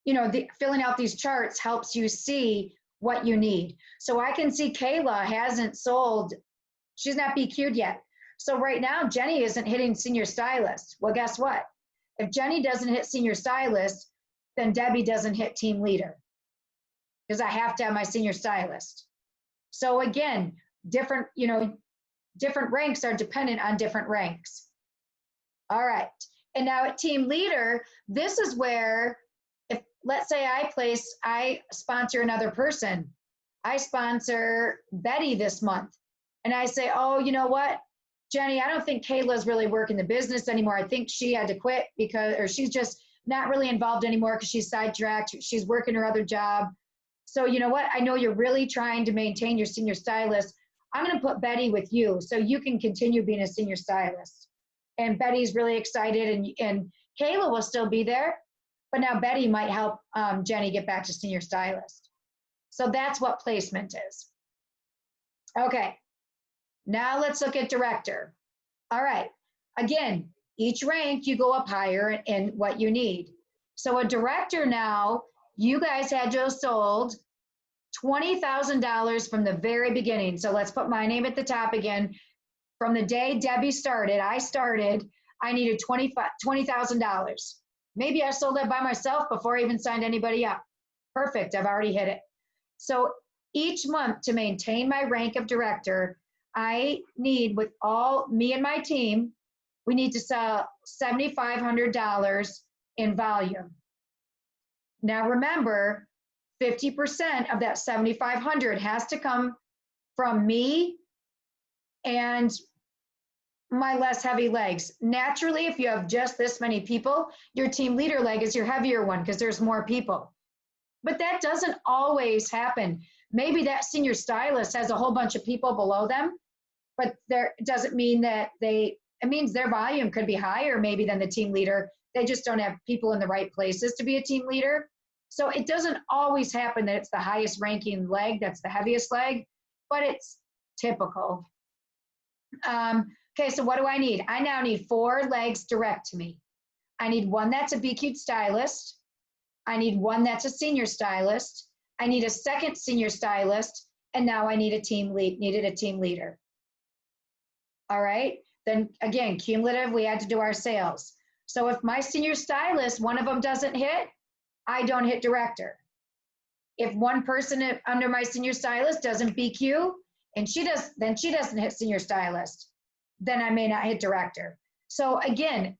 you know, filling out these charts helps you see what you need. So I can see Kayla hasn't sold, she's not BQ'd yet. So right now, Jenny isn't hitting senior stylist. Well, guess what? If Jenny doesn't hit senior stylist, then Debbie doesn't hit team leader because I have to have my senior stylist. So again, different ranks are dependent on different ranks. All right. And now at team leader, this is where, if let's say I sponsor another person. I sponsor Betty this month. And I say, oh, you know what, Jenny, I don't think Kayla's really working the business anymore. I think she had to quit or she's just not really involved anymore because she's sidetracked. She's working her other job. So you know what? I know you're really trying to maintain your senior stylist. I'm going to put Betty with you so you can continue being a senior stylist. And Betty's really excited and Kayla will still be there, but now Betty might help Jenny get back to senior stylist. So that's what placement is. Okay. Now let's look at director. All right. Again, each rank you go up higher in what you need. So a director now, you guys had to have sold $20,000 from the very beginning. So let's put my name at the top again. From the day Debbie started, I needed $20,000. Maybe I sold that by myself before I even signed anybody up. Perfect, I've already hit it. So each month to maintain my rank of director, I need, with all me and my team, we need to sell $7,500 in volume. Now remember, 50% of that 7,500 has to come from me and my less heavy legs. Naturally, if you have just this many people, your team leader leg is your heavier one because there's more people. But that doesn't always happen. Maybe that senior stylist has a whole bunch of people below them, but there doesn't mean that it means their volume could be higher maybe than the team leader. They just don't have people in the right places to be a team leader. So it doesn't always happen that it's the highest ranking leg, that's the heaviest leg, but it's typical. Okay, so what do I need? I now need 4 legs direct to me. I need 1 that's a BQ'd stylist. I need 1 that's a senior stylist. I need a second senior stylist, and now I need a team leader. All right, then again, cumulative, we had to do our sales. So if my senior stylist, one of them doesn't hit, I don't hit director. If one person under my senior stylist doesn't BQ, and then she doesn't hit senior stylist, then I may not hit director. So again,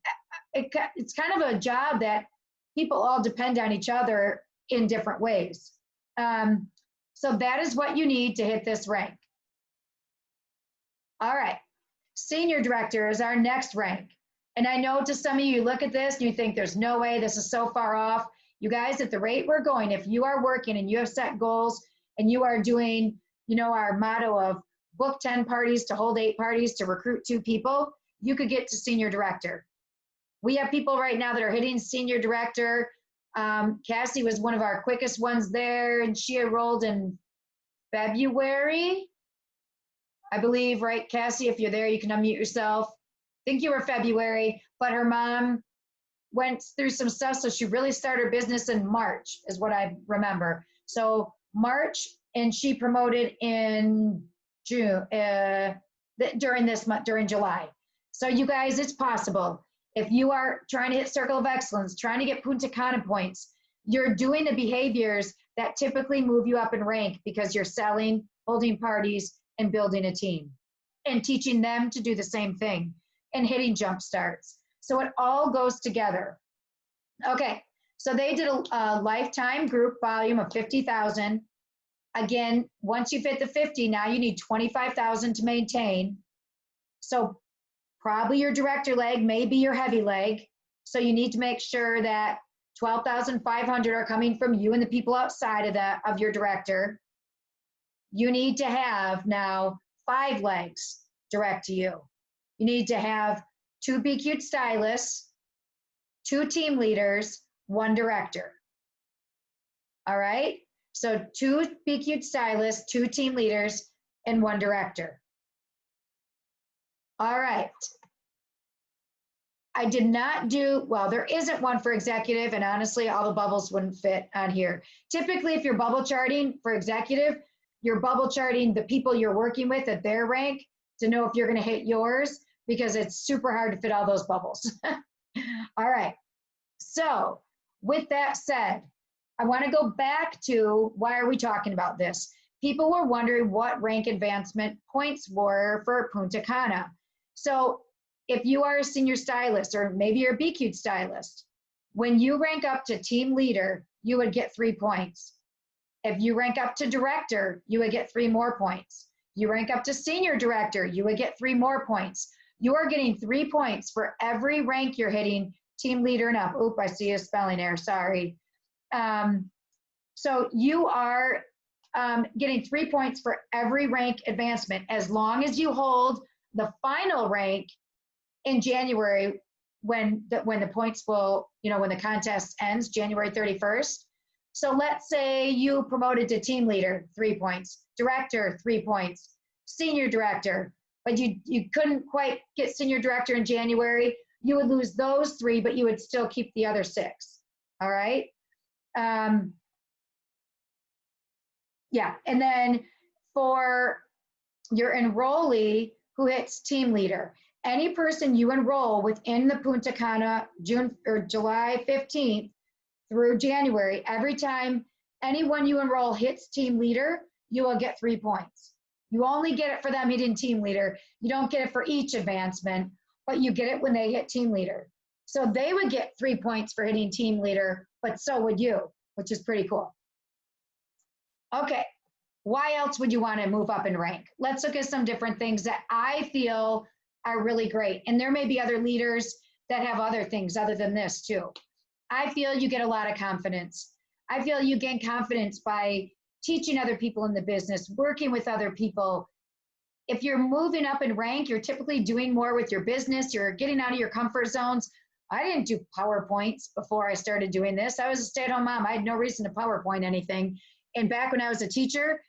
it's kind of a job that people all depend on each other in different ways. So that is what you need to hit this rank. All right, senior director is our next rank. And I know to some of you look at this and you think there's no way, this is so far off. You guys, at the rate we're going, if you are working and you have set goals and you are doing, you know, our motto of book 10 parties to hold 8 parties to recruit 2 people, you could get to senior director. We have people right now that are hitting senior director. Cassie was one of our quickest ones there, and she enrolled in February. I believe, right, Cassie, if you're there, you can unmute yourself. I think you were February, but her mom went through some stuff, so she really started her business in March, is what I remember. So March, and she promoted in June, during this month, during July. So you guys, it's possible. If you are trying to hit Circle of Excellence, trying to get Punta Cana points, you're doing the behaviors that typically move you up in rank because you're selling, holding parties, and building a team, and teaching them to do the same thing, and hitting jump starts. So it all goes together. Okay, so they did a lifetime group volume of 50,000. Again, once you've hit the 50, now you need 25,000 to maintain. So probably your director leg may be your heavy leg. So you need to make sure that 12,500 are coming from you and the people outside of your director. You need to have now 5 legs direct to you. You need to have 2 BQ stylists, 2 team leaders, 1 director. All right? So 2 BQ stylists, 2 team leaders, and 1 director. All right. I did not do, well, there isn't one for executive, and honestly, all the bubbles wouldn't fit on here. Typically, if you're bubble charting for executive, you're bubble charting the people you're working with at their rank to know if you're going to hit yours, because it's super hard to fit all those bubbles. All right. So with that said, I want to go back to why are we talking about this? People were wondering what rank advancement points were for Punta Cana. So if you are a senior stylist, or maybe you're a BQ stylist, when you rank up to team leader, you would get 3 points. If you rank up to director, you would get 3 more points. You rank up to senior director, you would get 3 more points. You are getting 3 points for every rank you're hitting, team leader and up. Oop, I see a spelling error, sorry. So you are getting 3 points for every rank advancement, as long as you hold the final rank in January, when the points will, when the contest ends, January 31st. So let's say you promoted to team leader, 3 points, director, 3 points, senior director, but you couldn't quite get senior director in January, you would lose those 3, but you would still keep the other 6. All right. Yeah. And then for your enrollee who hits team leader, any person you enroll within the Punta Cana June or July 15th through January, every time anyone you enroll hits team leader, you will get 3 points. You only get it for them hitting team leader. You don't get it for each advancement, but you get it when they hit team leader. So they would get 3 points for hitting team leader, but so would you, which is pretty cool. Okay, why else would you want to move up in rank? Let's look at some different things that I feel are really great. And there may be other leaders that have other things other than this too. I feel you get a lot of confidence. I feel you gain confidence by teaching other people in the business, working with other people. If you're moving up in rank, you're typically doing more with your business. You're getting out of your comfort zones. I didn't do PowerPoints before I started doing this. I was a stay-at-home mom. I had no reason to PowerPoint anything. And back when I was a teacher,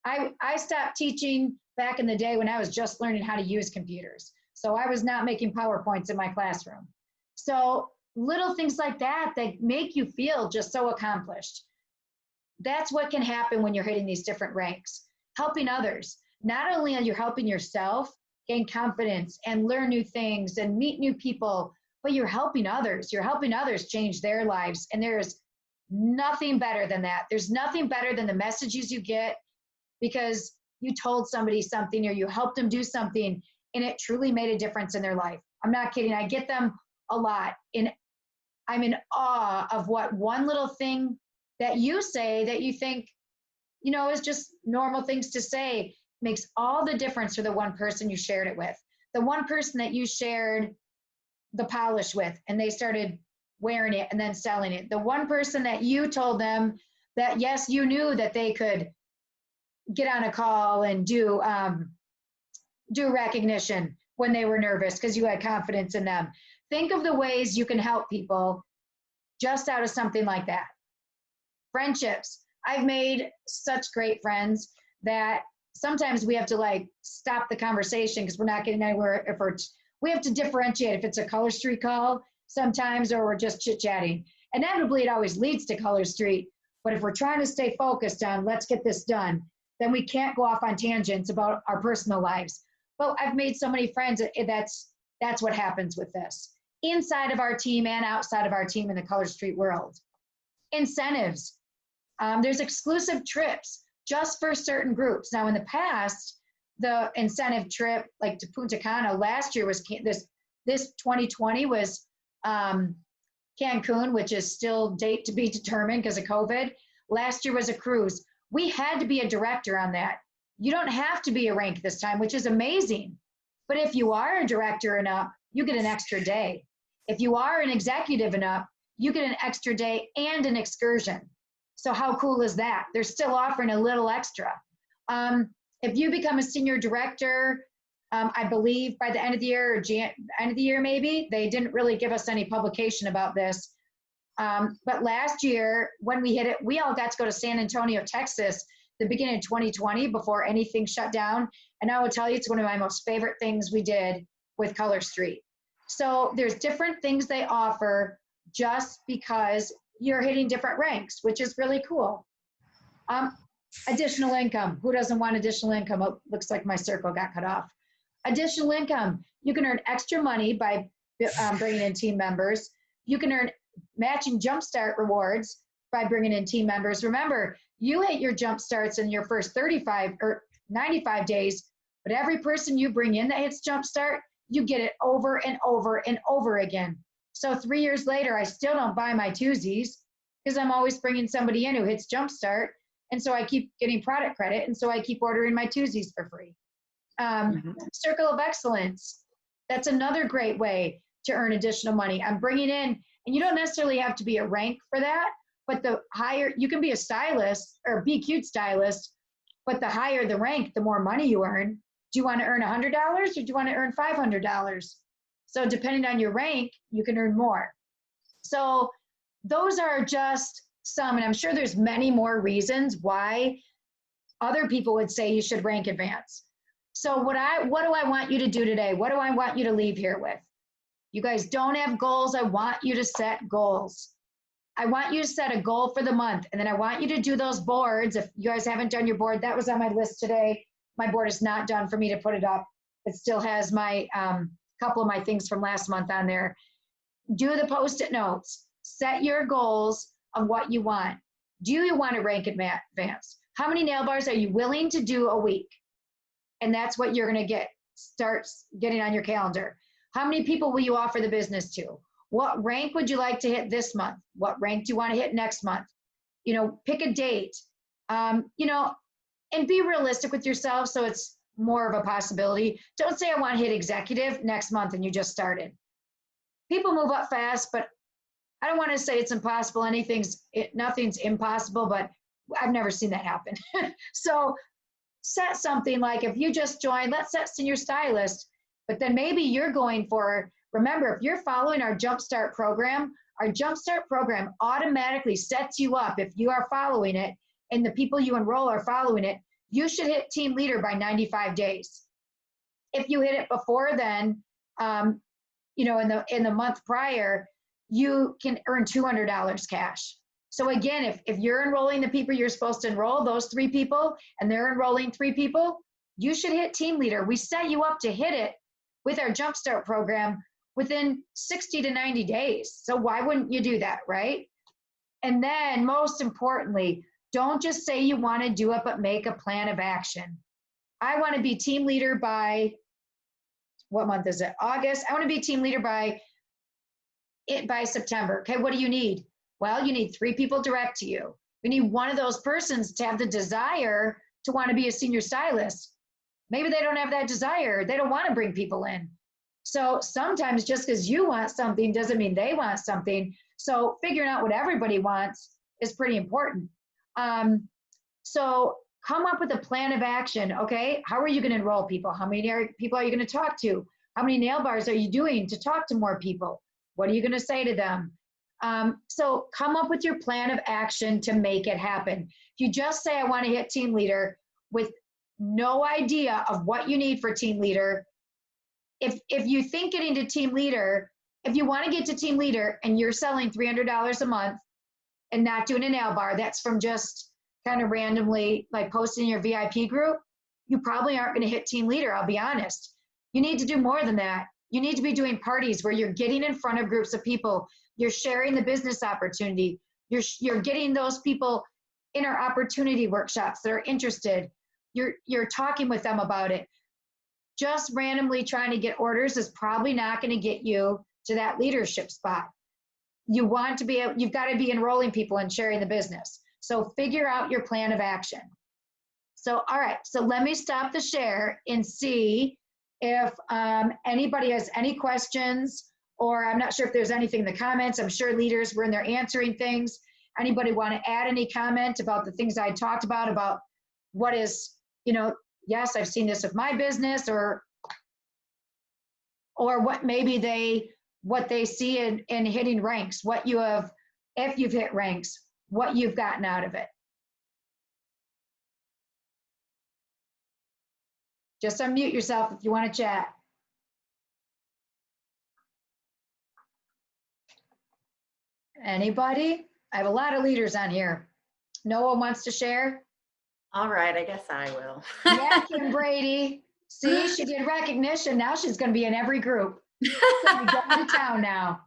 I stopped teaching back in the day when I was just learning how to use computers. So I was not making PowerPoints in my classroom. So little things like that make you feel just so accomplished. That's what can happen when you're hitting these different ranks. Helping others. Not only are you helping yourself gain confidence and learn new things and meet new people, but you're helping others. You're helping others change their lives. And there's nothing better than that. There's nothing better than the messages you get because you told somebody something or you helped them do something and it truly made a difference in their life. I'm not kidding. I get them a lot. And I'm in awe of what one little thing that you say that you think, is just normal things to say makes all the difference for the one person you shared it with. The one person that you shared the polish with and they started wearing it and then selling it. The one person that you told them that, yes, you knew that they could get on a call and do recognition when they were nervous because you had confidence in them. Think of the ways you can help people just out of something like that. Friendships. I've made such great friends that sometimes we have to like stop the conversation because we're not getting anywhere. We have to differentiate if it's a Color Street call sometimes, or we're just chit-chatting. Inevitably, it always leads to Color Street. But if we're trying to stay focused on let's get this done, then we can't go off on tangents about our personal lives. But I've made so many friends. That's what happens with this. Inside of our team and outside of our team in the Color Street world. Incentives. There's exclusive trips just for certain groups. Now, in the past, the incentive trip, like to Punta Cana last year was this 2020 was Cancun, which is still date to be determined because of COVID. Last year was a cruise. We had to be a director on that. You don't have to be a rank this time, which is amazing. But if you are a director and up, you get an extra day. If you are an executive and up, you get an extra day and an excursion. So how cool is that? They're still offering a little extra. If you become a senior director, I believe by the end of the year, or end of the year maybe, they didn't really give us any publication about this. But last year, when we hit it, we all got to go to San Antonio, Texas, the beginning of 2020 before anything shut down. And I will tell you, it's one of my most favorite things we did with Color Street. So there's different things they offer just because you're hitting different ranks, which is really cool. Additional income. Who doesn't want additional income? Oh, looks like my circle got cut off. Additional income. You can earn extra money by bringing in team members. You can earn matching jumpstart rewards by bringing in team members. Remember, you hit your jump starts in your first 35 or 95 days, but every person you bring in that hits jumpstart, you get it over and over and over again. So 3 years later, I still don't buy my twosies because I'm always bringing somebody in who hits jumpstart. And so I keep getting product credit. And so I keep ordering my twosies for free. Circle of Excellence. That's another great way to earn additional money. I'm bringing in, and you don't necessarily have to be a rank for that, but the higher, you can be a stylist or be cute stylist, but the higher the rank, the more money you earn. Do you want to earn $100 or do you want to earn $500? So depending on your rank, you can earn more. So those are just some, and I'm sure there's many more reasons why other people would say you should rank advance. So what do I want you to do today? What do I want you to leave here with? You guys don't have goals. I want you to set goals. I want you to set a goal for the month, and then I want you to do those boards. If you guys haven't done your board, that was on my list today. My board is not done for me to put it up. It still has my couple of my things from last month on there. Do the Post-it notes. Set your goals of what you want. Do you want to rank advance? How many nail bars are you willing to do a week? And that's what you're going to start getting on your calendar. How many people will you offer the business to? What rank would you like to hit this month? What rank do you want to hit next month? You know, pick a date, you know, and be realistic with yourself so it's more of a possibility. Don't say I want to hit executive next month and you just started. People move up fast, but I don't want to say it's impossible. Nothing's impossible, but I've never seen that happen. So set something like if you just joined, let's set senior stylist, but then maybe you're going for, remember, if you're following our Jumpstart program automatically sets you up. If you are following it and the people you enroll are following it, you should hit team leader by 95 days. If you hit it before then, you know, in the month prior, you can earn $200 cash. So again, if you're enrolling the people you're supposed to enroll, those 3 people, and they're enrolling 3 people, you should hit team leader. We set you up to hit it with our Jumpstart program within 60 to 90 days. So why wouldn't you do that, right? And then most importantly, don't just say you want to do it, but make a plan of action. I want to be team leader by, what month is it? August. I want to be team leader by September. Okay, what do you need? Well, you need 3 people direct to you. You need one of those persons to have the desire to want to be a senior stylist. Maybe they don't have that desire. They don't want to bring people in. So sometimes just because you want something doesn't mean they want something. So figuring out what everybody wants is pretty important. So come up with a plan of action, okay? How are you going to enroll people? How many people are you going to talk to? How many nail bars are you doing to talk to more people? What are you going to say to them? So come up with your plan of action to make it happen. If you just say, I want to hit team leader with no idea of what you need for team leader, if you think getting to team leader, if you want to get to team leader and you're selling $300 a month and not doing a nail bar, that's from just kind of randomly like posting your VIP group, you probably aren't going to hit team leader, I'll be honest. You need to do more than that. You need to be doing parties where you're getting in front of groups of people, you're sharing the business opportunity, you're getting those people in our opportunity workshops that are interested, you're talking with them about it. Just randomly trying to get orders is probably not going to get you to that leadership spot. You want to be, you've got to be enrolling people and sharing the business. So figure out your plan of action. So, all right, so let me stop the share and see if anybody has any questions, or I'm not sure if there's anything in the comments. I'm sure leaders were in there answering things. Anybody want to add any comment about the things I talked about what is, you know, yes, I've seen this with my business, or what maybe what they see in hitting ranks, what you have, if you've hit ranks, what you've gotten out of it. Just unmute yourself if you want to chat. Anybody? I have a lot of leaders on here. No one wants to share? All right, I guess I will. Yeah, Kim Brady. See, she did recognition. Now she's going to be in every group. She's going to town now.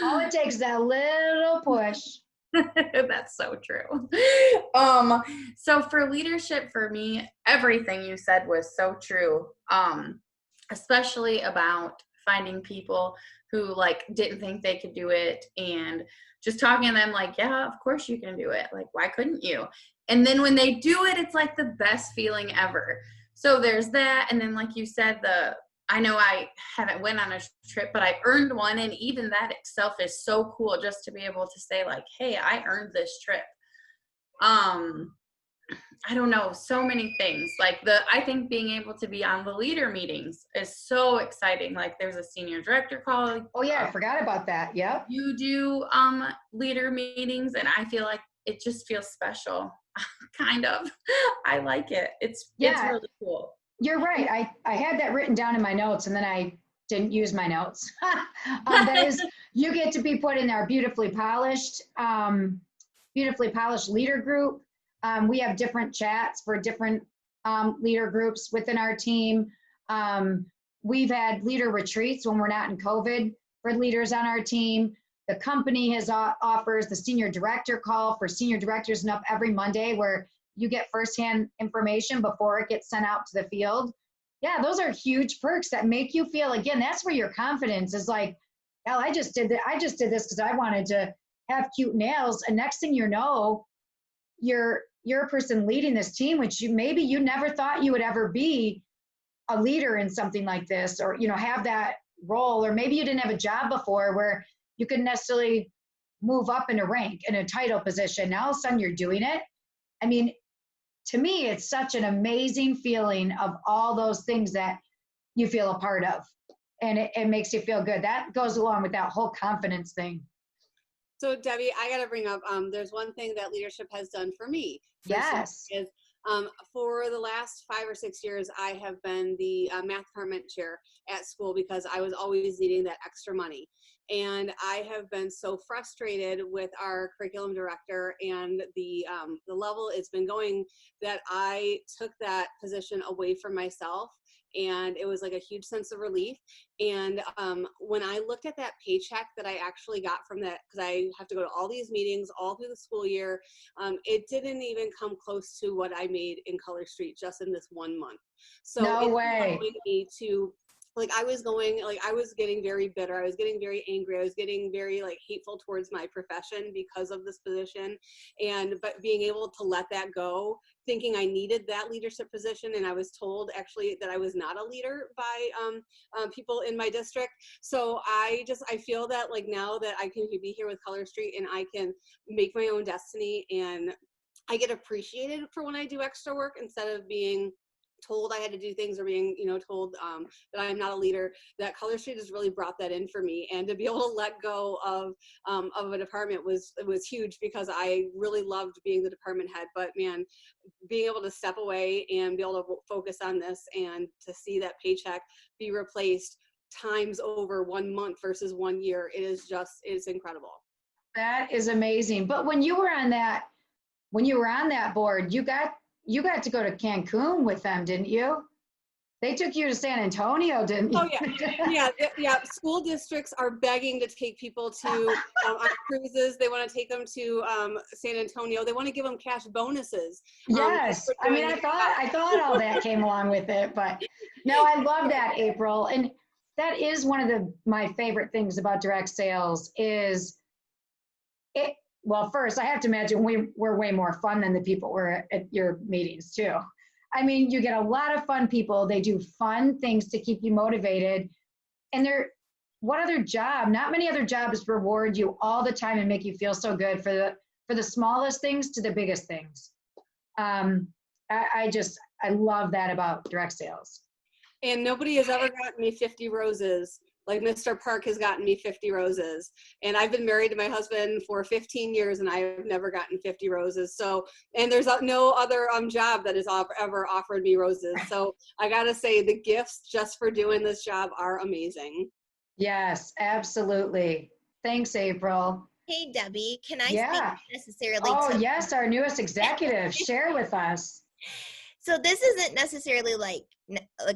All it takes is that little push. That's so true. So for leadership, for me, everything you said was so true. Especially about finding people who like didn't think they could do it and just talking to them like, yeah, of course you can do it. Like, why couldn't you? And then when they do it, it's like the best feeling ever. So there's that. And then like you said, I know I haven't went on a trip, but I earned one. And even that itself is so cool just to be able to say like, hey, I earned this trip. I don't know, so many things. Like I think being able to be on the leader meetings is so exciting. Like there's a senior director call. Oh yeah, I forgot about that. Yep. You do leader meetings, and I feel like it just feels special. Kind of. I like it. It's really cool. You're right. I had that written down in my notes, and then I didn't use my notes. That is, you get to be put in our beautifully polished leader group. We have different chats for different leader groups within our team. We've had leader retreats when we're not in COVID for leaders on our team. The company offers the senior director call for senior directors and up every Monday, where you get firsthand information before it gets sent out to the field. Yeah, those are huge perks that make you feel, again, that's where your confidence is like, hell, I just did this because I wanted to have cute nails. And next thing you know, you're a person leading this team, which maybe you never thought you would ever be a leader in something like this, or, you know, have that role, or maybe you didn't have a job before where you couldn't necessarily move up in a rank, in a title position. Now all of a sudden you're doing it. I mean, to me, it's such an amazing feeling of all those things that you feel a part of. And it makes you feel good. That goes along with that whole confidence thing. So Debbie, I got to bring up, there's one thing that leadership has done for me. Yes. Is, for the last 5 or 6 years, I have been the math department chair at school because I was always needing that extra money. And I have been so frustrated with our curriculum director and the level it's been going that I took that position away from myself. And it was like a huge sense of relief. And when I looked at that paycheck that I actually got from that, because I have to go to all these meetings all through the school year, it didn't even come close to what I made in Color Street just in this 1 month. So no way. Me to, like, I was getting very bitter. I was getting very angry. I was getting very like hateful towards my profession because of this position. But being able to let that go, thinking I needed that leadership position, and I was told actually that I was not a leader by people in my district. So I feel that like now that I can be here with Color Street and I can make my own destiny, and I get appreciated for when I do extra work instead of being told I had to do things or being, told that I'm not a leader, that Color Street has really brought that in for me. And to be able to let go of a department was huge, because I really loved being the department head. But man, being able to step away and be able to focus on this and to see that paycheck be replaced times over 1 month versus 1 year, it's incredible. That is amazing. But when you were on that board, you got to go to Cancun with them, didn't you? They took you to San Antonio, didn't you? Oh yeah. School districts are begging to take people to on cruises. They want to take them to San Antonio. They want to give them cash bonuses. Yes. I mean, I thought all that came along with it, but no, I love that, April. And that is one of my favorite things about direct sales is it. Well, first I have to imagine we're way more fun than the people were at your meetings too. I mean, you get a lot of fun people. They do fun things to keep you motivated. And what other job? Not many other jobs reward you all the time and make you feel so good for the smallest things to the biggest things. I love that about direct sales. And nobody has ever gotten me 50 roses. Like Mr. Park has gotten me 50 roses. And I've been married to my husband for 15 years and I have never gotten 50 roses. So, and there's no other job that has ever offered me roses. So I gotta say the gifts just for doing this job are amazing. Yes, absolutely. Thanks, April. Hey, Debbie, can I Yeah. speak necessarily Oh, to? yes, our newest executive. Share with us. So this isn't necessarily like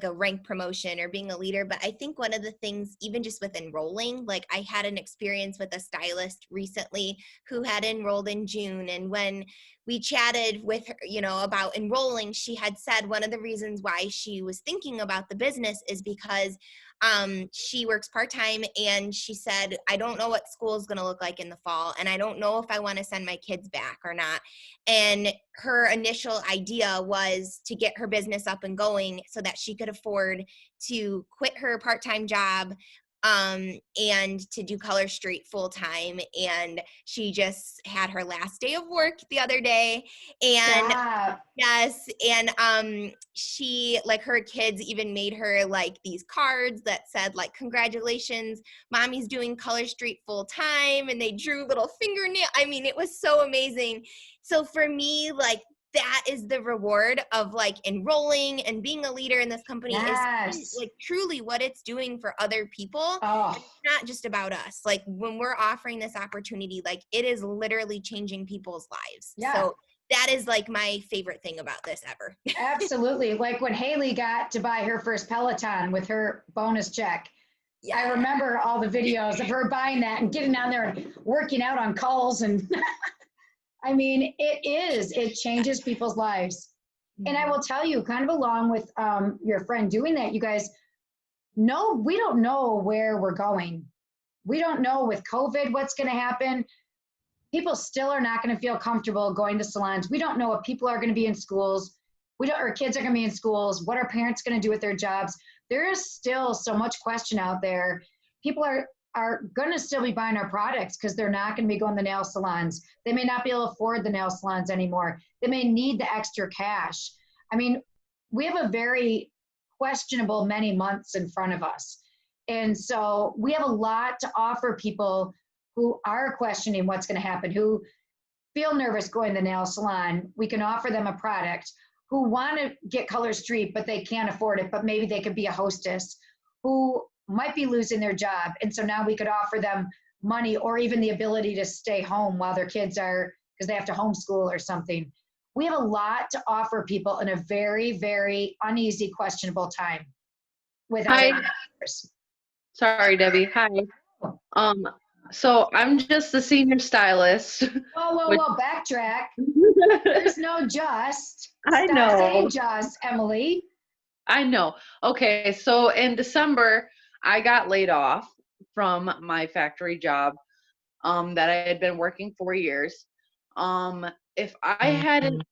a rank promotion or being a leader, but I think one of the things, even just with enrolling, like I had an experience with a stylist recently who had enrolled in June. And when we chatted with her, about enrolling, she had said one of the reasons why she was thinking about the business is because she works part-time, and she said, I don't know what school is going to look like in the fall, and I don't know if I want to send my kids back or not. And her initial idea was to get her business up and going so that she could afford to quit her part-time job and to do Color Street full time. And she just had her last day of work the other day. And Stop. yes, and she, like, her kids even made her like these cards that said like, congratulations, mommy's doing Color Street full time, and they drew little fingernail. I mean, it was so amazing. So for me, like, that is the reward of like enrolling and being a leader in this company. Yes. Is like truly what it's doing for other people. Oh, It's not just about us. Like when we're offering this opportunity, like it is literally changing people's lives. Yeah. So that is like my favorite thing about this ever. absolutely. Like when Haley got to buy her first Peloton with her bonus check. Yeah. I remember all the videos of her buying that and getting down there and working out on calls. And I mean, it changes people's lives. And I will tell you, kind of along with your friend doing that, you guys, we don't know where we're going. We don't know with COVID what's going to happen. People still are not going to feel comfortable going to salons. We don't know what people are going to be in schools. Our kids are going to be in schools. What are parents going to do with their jobs? There is still so much question out there. People are going to still be buying our products because they're not going to be going to nail salons. They may not be able to afford the nail salons anymore. They may need the extra cash. I mean, we have a very questionable many months in front of us. And so we have a lot to offer people who are questioning what's going to happen, who feel nervous going to the nail salon. We can offer them a product. Who want to get Color Street, but they can't afford it, but maybe they could be a hostess, who might be losing their job. And so now we could offer them money or even the ability to stay home while their kids are, because they have to homeschool or something. We have a lot to offer people in a very, very uneasy, questionable time. Hi. Sorry, Debbie. Hi. So I'm just the senior stylist. Whoa, backtrack. There's no just. I Stop know. saying just, Emily. I know. Okay, so in December, I got laid off from my factory job that I had been working 4 years. If I hadn't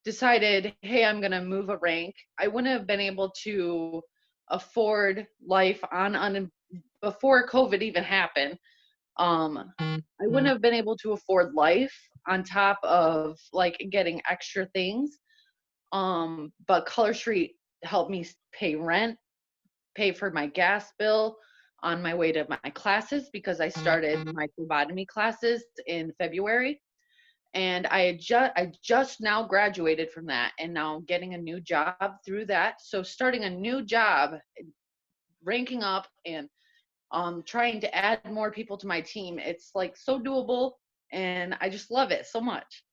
decided, hey, I'm going to move a rank, I wouldn't have been able to afford life before COVID even happened. I wouldn't have been able to afford life on top of like getting extra things. But Color Street helped me pay rent, pay for my gas bill on my way to my classes, because I started my phlebotomy classes in February. And I just now graduated from that, and now getting a new job through that. So starting a new job, ranking up, and trying to add more people to my team, it's like so doable, and I just love it so much.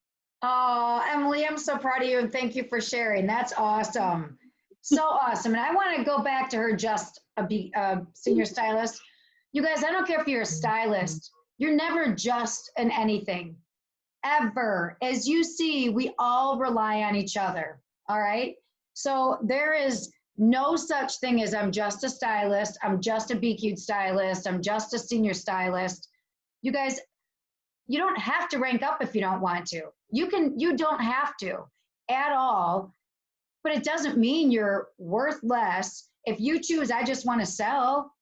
Oh, Emily, I'm so proud of you and thank you for sharing. That's awesome. So awesome. And I want to go back to her, just a senior stylist. You guys, I don't care if you're a stylist, you're never just an anything, ever. As you see, we all rely on each other. All right. So there is no such thing as I'm just a stylist, I'm just a BQ stylist, I'm just a senior stylist. You guys, you don't have to rank up if you don't want to. You don't have to at all, but it doesn't mean you're worth less. If you choose, I just want to sell,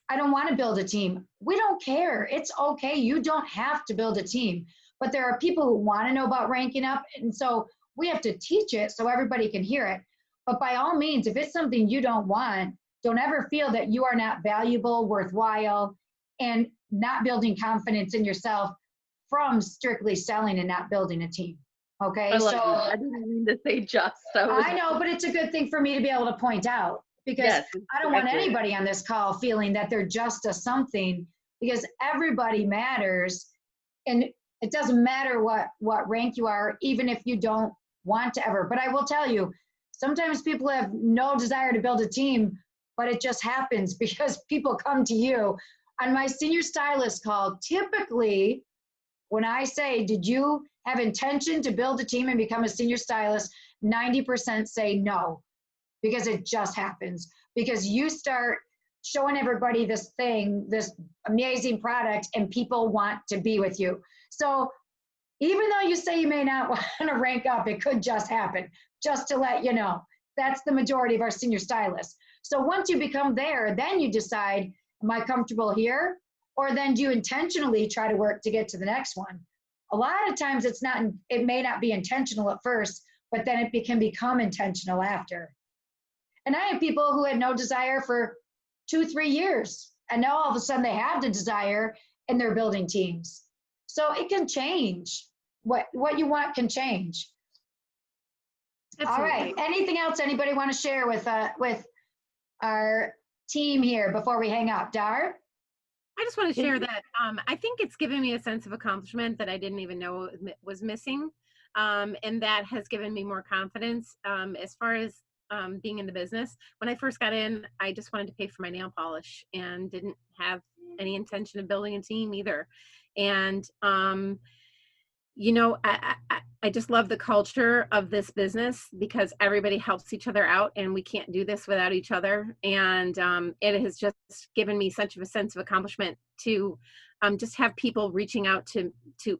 I don't want to build a team, we don't care. It's okay. You don't have to build a team, but there are people who want to know about ranking up. And so we have to teach it so everybody can hear it. But by all means, if it's something you don't want, don't ever feel that you are not valuable, worthwhile, and not building confidence in yourself from strictly selling and not building a team. Okay, I love so you. I didn't mean to say just. I know, but it's a good thing for me to be able to point out, because Yes, I don't want exactly. anybody on this call feeling that they're just a something, because everybody matters, and it doesn't matter what rank you are, even if you don't want to ever. But I will tell you, sometimes people have no desire to build a team, but it just happens because people come to you. On my senior stylist call, typically, when I say, did you have intention to build a team and become a senior stylist, 90% say no, because it just happens. Because you start showing everybody this thing, this amazing product, and people want to be with you. So even though you say you may not want to rank up, it could just happen, just to let you know. That's the majority of our senior stylists. So once you become there, then you decide, am I comfortable here? Or then do you intentionally try to work to get to the next one? A lot of times it may not be intentional at first, but then it can become intentional after. And I have people who had no desire for 2-3 years, and now all of a sudden they have the desire and they're building teams. So it can change. What you want can change. Absolutely. All right. Anything else anybody want to share with our team here before we hang up? Dar? I just want to share that I think it's given me a sense of accomplishment that I didn't even know was missing. And that has given me more confidence as far as being in the business. When I first got in, I just wanted to pay for my nail polish and didn't have any intention of building a team either. And, you know, I just love the culture of this business, because everybody helps each other out, and we can't do this without each other. And it has just given me such a sense of accomplishment to just have people reaching out to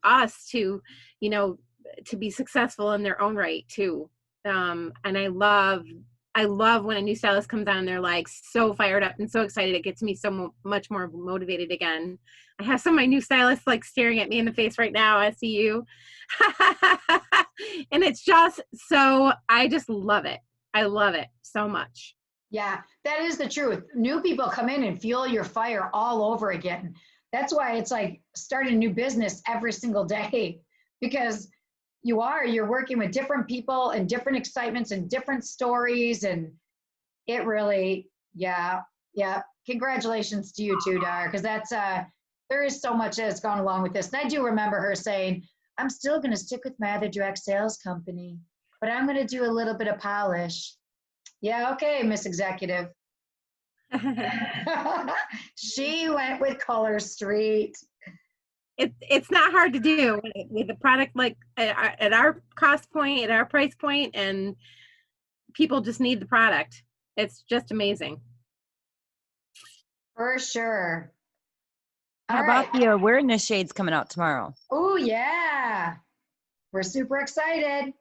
us to, you know, to be successful in their own right too. And I love when a new stylist comes on and they're like so fired up and so excited. It gets me so much more motivated again. I have some of my new stylists like staring at me in the face right now. I see you. And it's just so, I just love it. I love it so much. Yeah, that is the truth. New people come in and fuel your fire all over again. That's why it's like starting a new business every single day, because you're working with different people and different excitements and different stories. And it really, yeah. Congratulations to you too, Dar, because that's, there is so much that's gone along with this. And I do remember her saying, I'm still going to stick with my other direct sales company, but I'm going to do a little bit of polish. Yeah, okay, Miss Executive. She went with Color Street. It's not hard to do with a product like at our cost point, at our price point, and people just need the product. It's just amazing. For sure. How All about right. the awareness shades coming out tomorrow? Oh, yeah. We're super excited.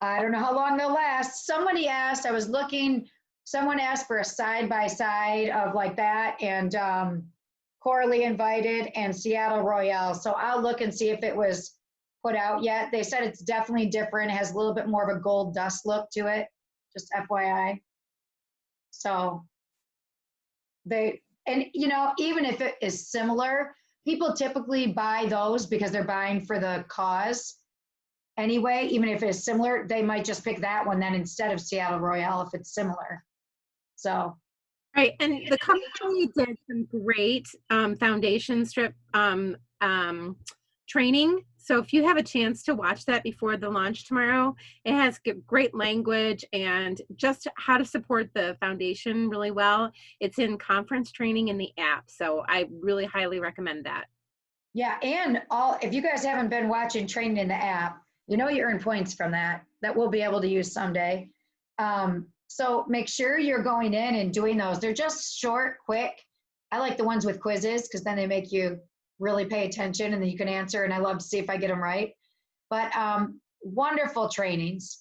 I don't know how long they'll last. Somebody asked, someone asked for a side-by-side of like that, and Coralie invited, and Seattle Royale. So I'll look and see if it was put out yet. They said it's definitely different. It has a little bit more of a gold dust look to it, just FYI. So and you know, even if it is similar, people typically buy those because they're buying for the cause anyway. Even if it's similar, they might just pick that one then instead of Seattle Royale if it's similar. So Right, and the company did some great foundation strip training. So if you have a chance to watch that before the launch tomorrow, it has great language and just how to support the foundation really well. It's in conference training in the app. So I really highly recommend that. yeah, and if you guys haven't been watching training in the app, you know you earn points from that we'll be able to use someday. So make sure you're going in and doing those. They're just short, quick. I like the ones with quizzes because then they make you really pay attention and then you can answer, and I love to see if I get them right. But wonderful trainings.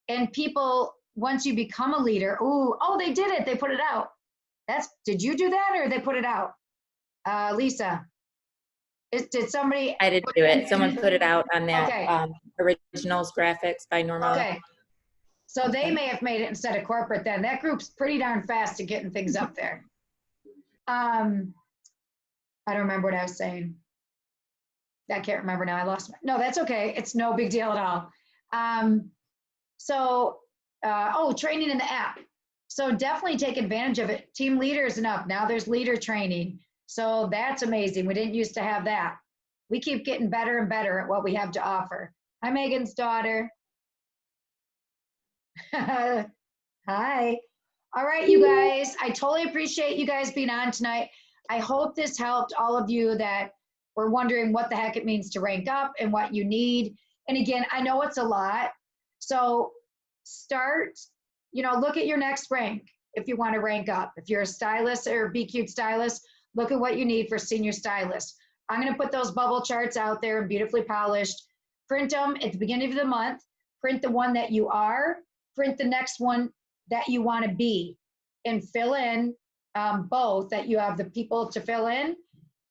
And people, once you become a leader, oh, they did it. They put it out. Did you do that or they put it out? Lisa, did somebody? I didn't do it. Someone put it out on that Okay. originals graphics by Norma. Okay. So they may have made it instead of corporate then. That group's pretty darn fast at getting things up there. I don't remember what I was saying. I can't remember now. I lost no, that's okay. It's no big deal at all. Training in the app. So definitely take advantage of it. Team leaders and up. Now there's leader training. So that's amazing. We didn't used to have that. We keep getting better and better at what we have to offer. Hi, Megan's daughter. Hi. All right, you guys. I totally appreciate you guys being on tonight. I hope this helped all of you that were wondering what the heck it means to rank up and what you need. And again, I know it's a lot. So start, look at your next rank if you want to rank up. If you're a stylist or Be Cute stylist, look at what you need for senior stylist. I'm going to put those bubble charts out there and beautifully polished. Print them at the beginning of the month. Print the one that you are. Print the next one that you want to be. And fill in both, that you have the people to fill in.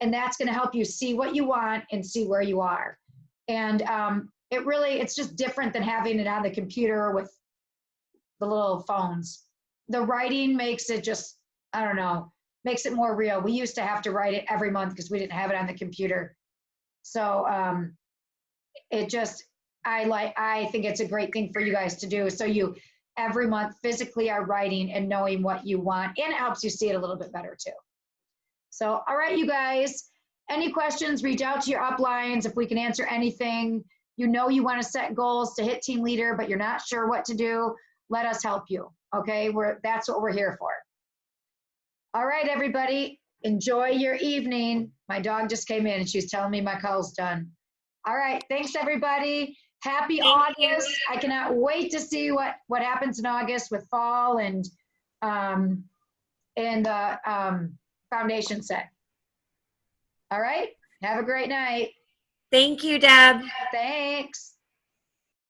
And that's going to help you see what you want and see where you are. And it's just different than having it on the computer with the little phones. The writing makes it just, I don't know, makes it more real. We used to have to write it every month because we didn't have it on the computer. So I think it's a great thing for you guys to do. So you every month physically are writing and knowing what you want, and it helps you see it a little bit better too. So, all right, you guys, any questions, reach out to your uplines if we can answer anything. You want to set goals to hit team leader, but you're not sure what to do. Let us help you, okay? That's what we're here for. All right, everybody, enjoy your evening. My dog just came in and she's telling me my call's done. All right, thanks everybody. Happy August. I cannot wait to see what happens in August with fall and foundation set. All right, have a great night. Thank you, Deb. Thanks.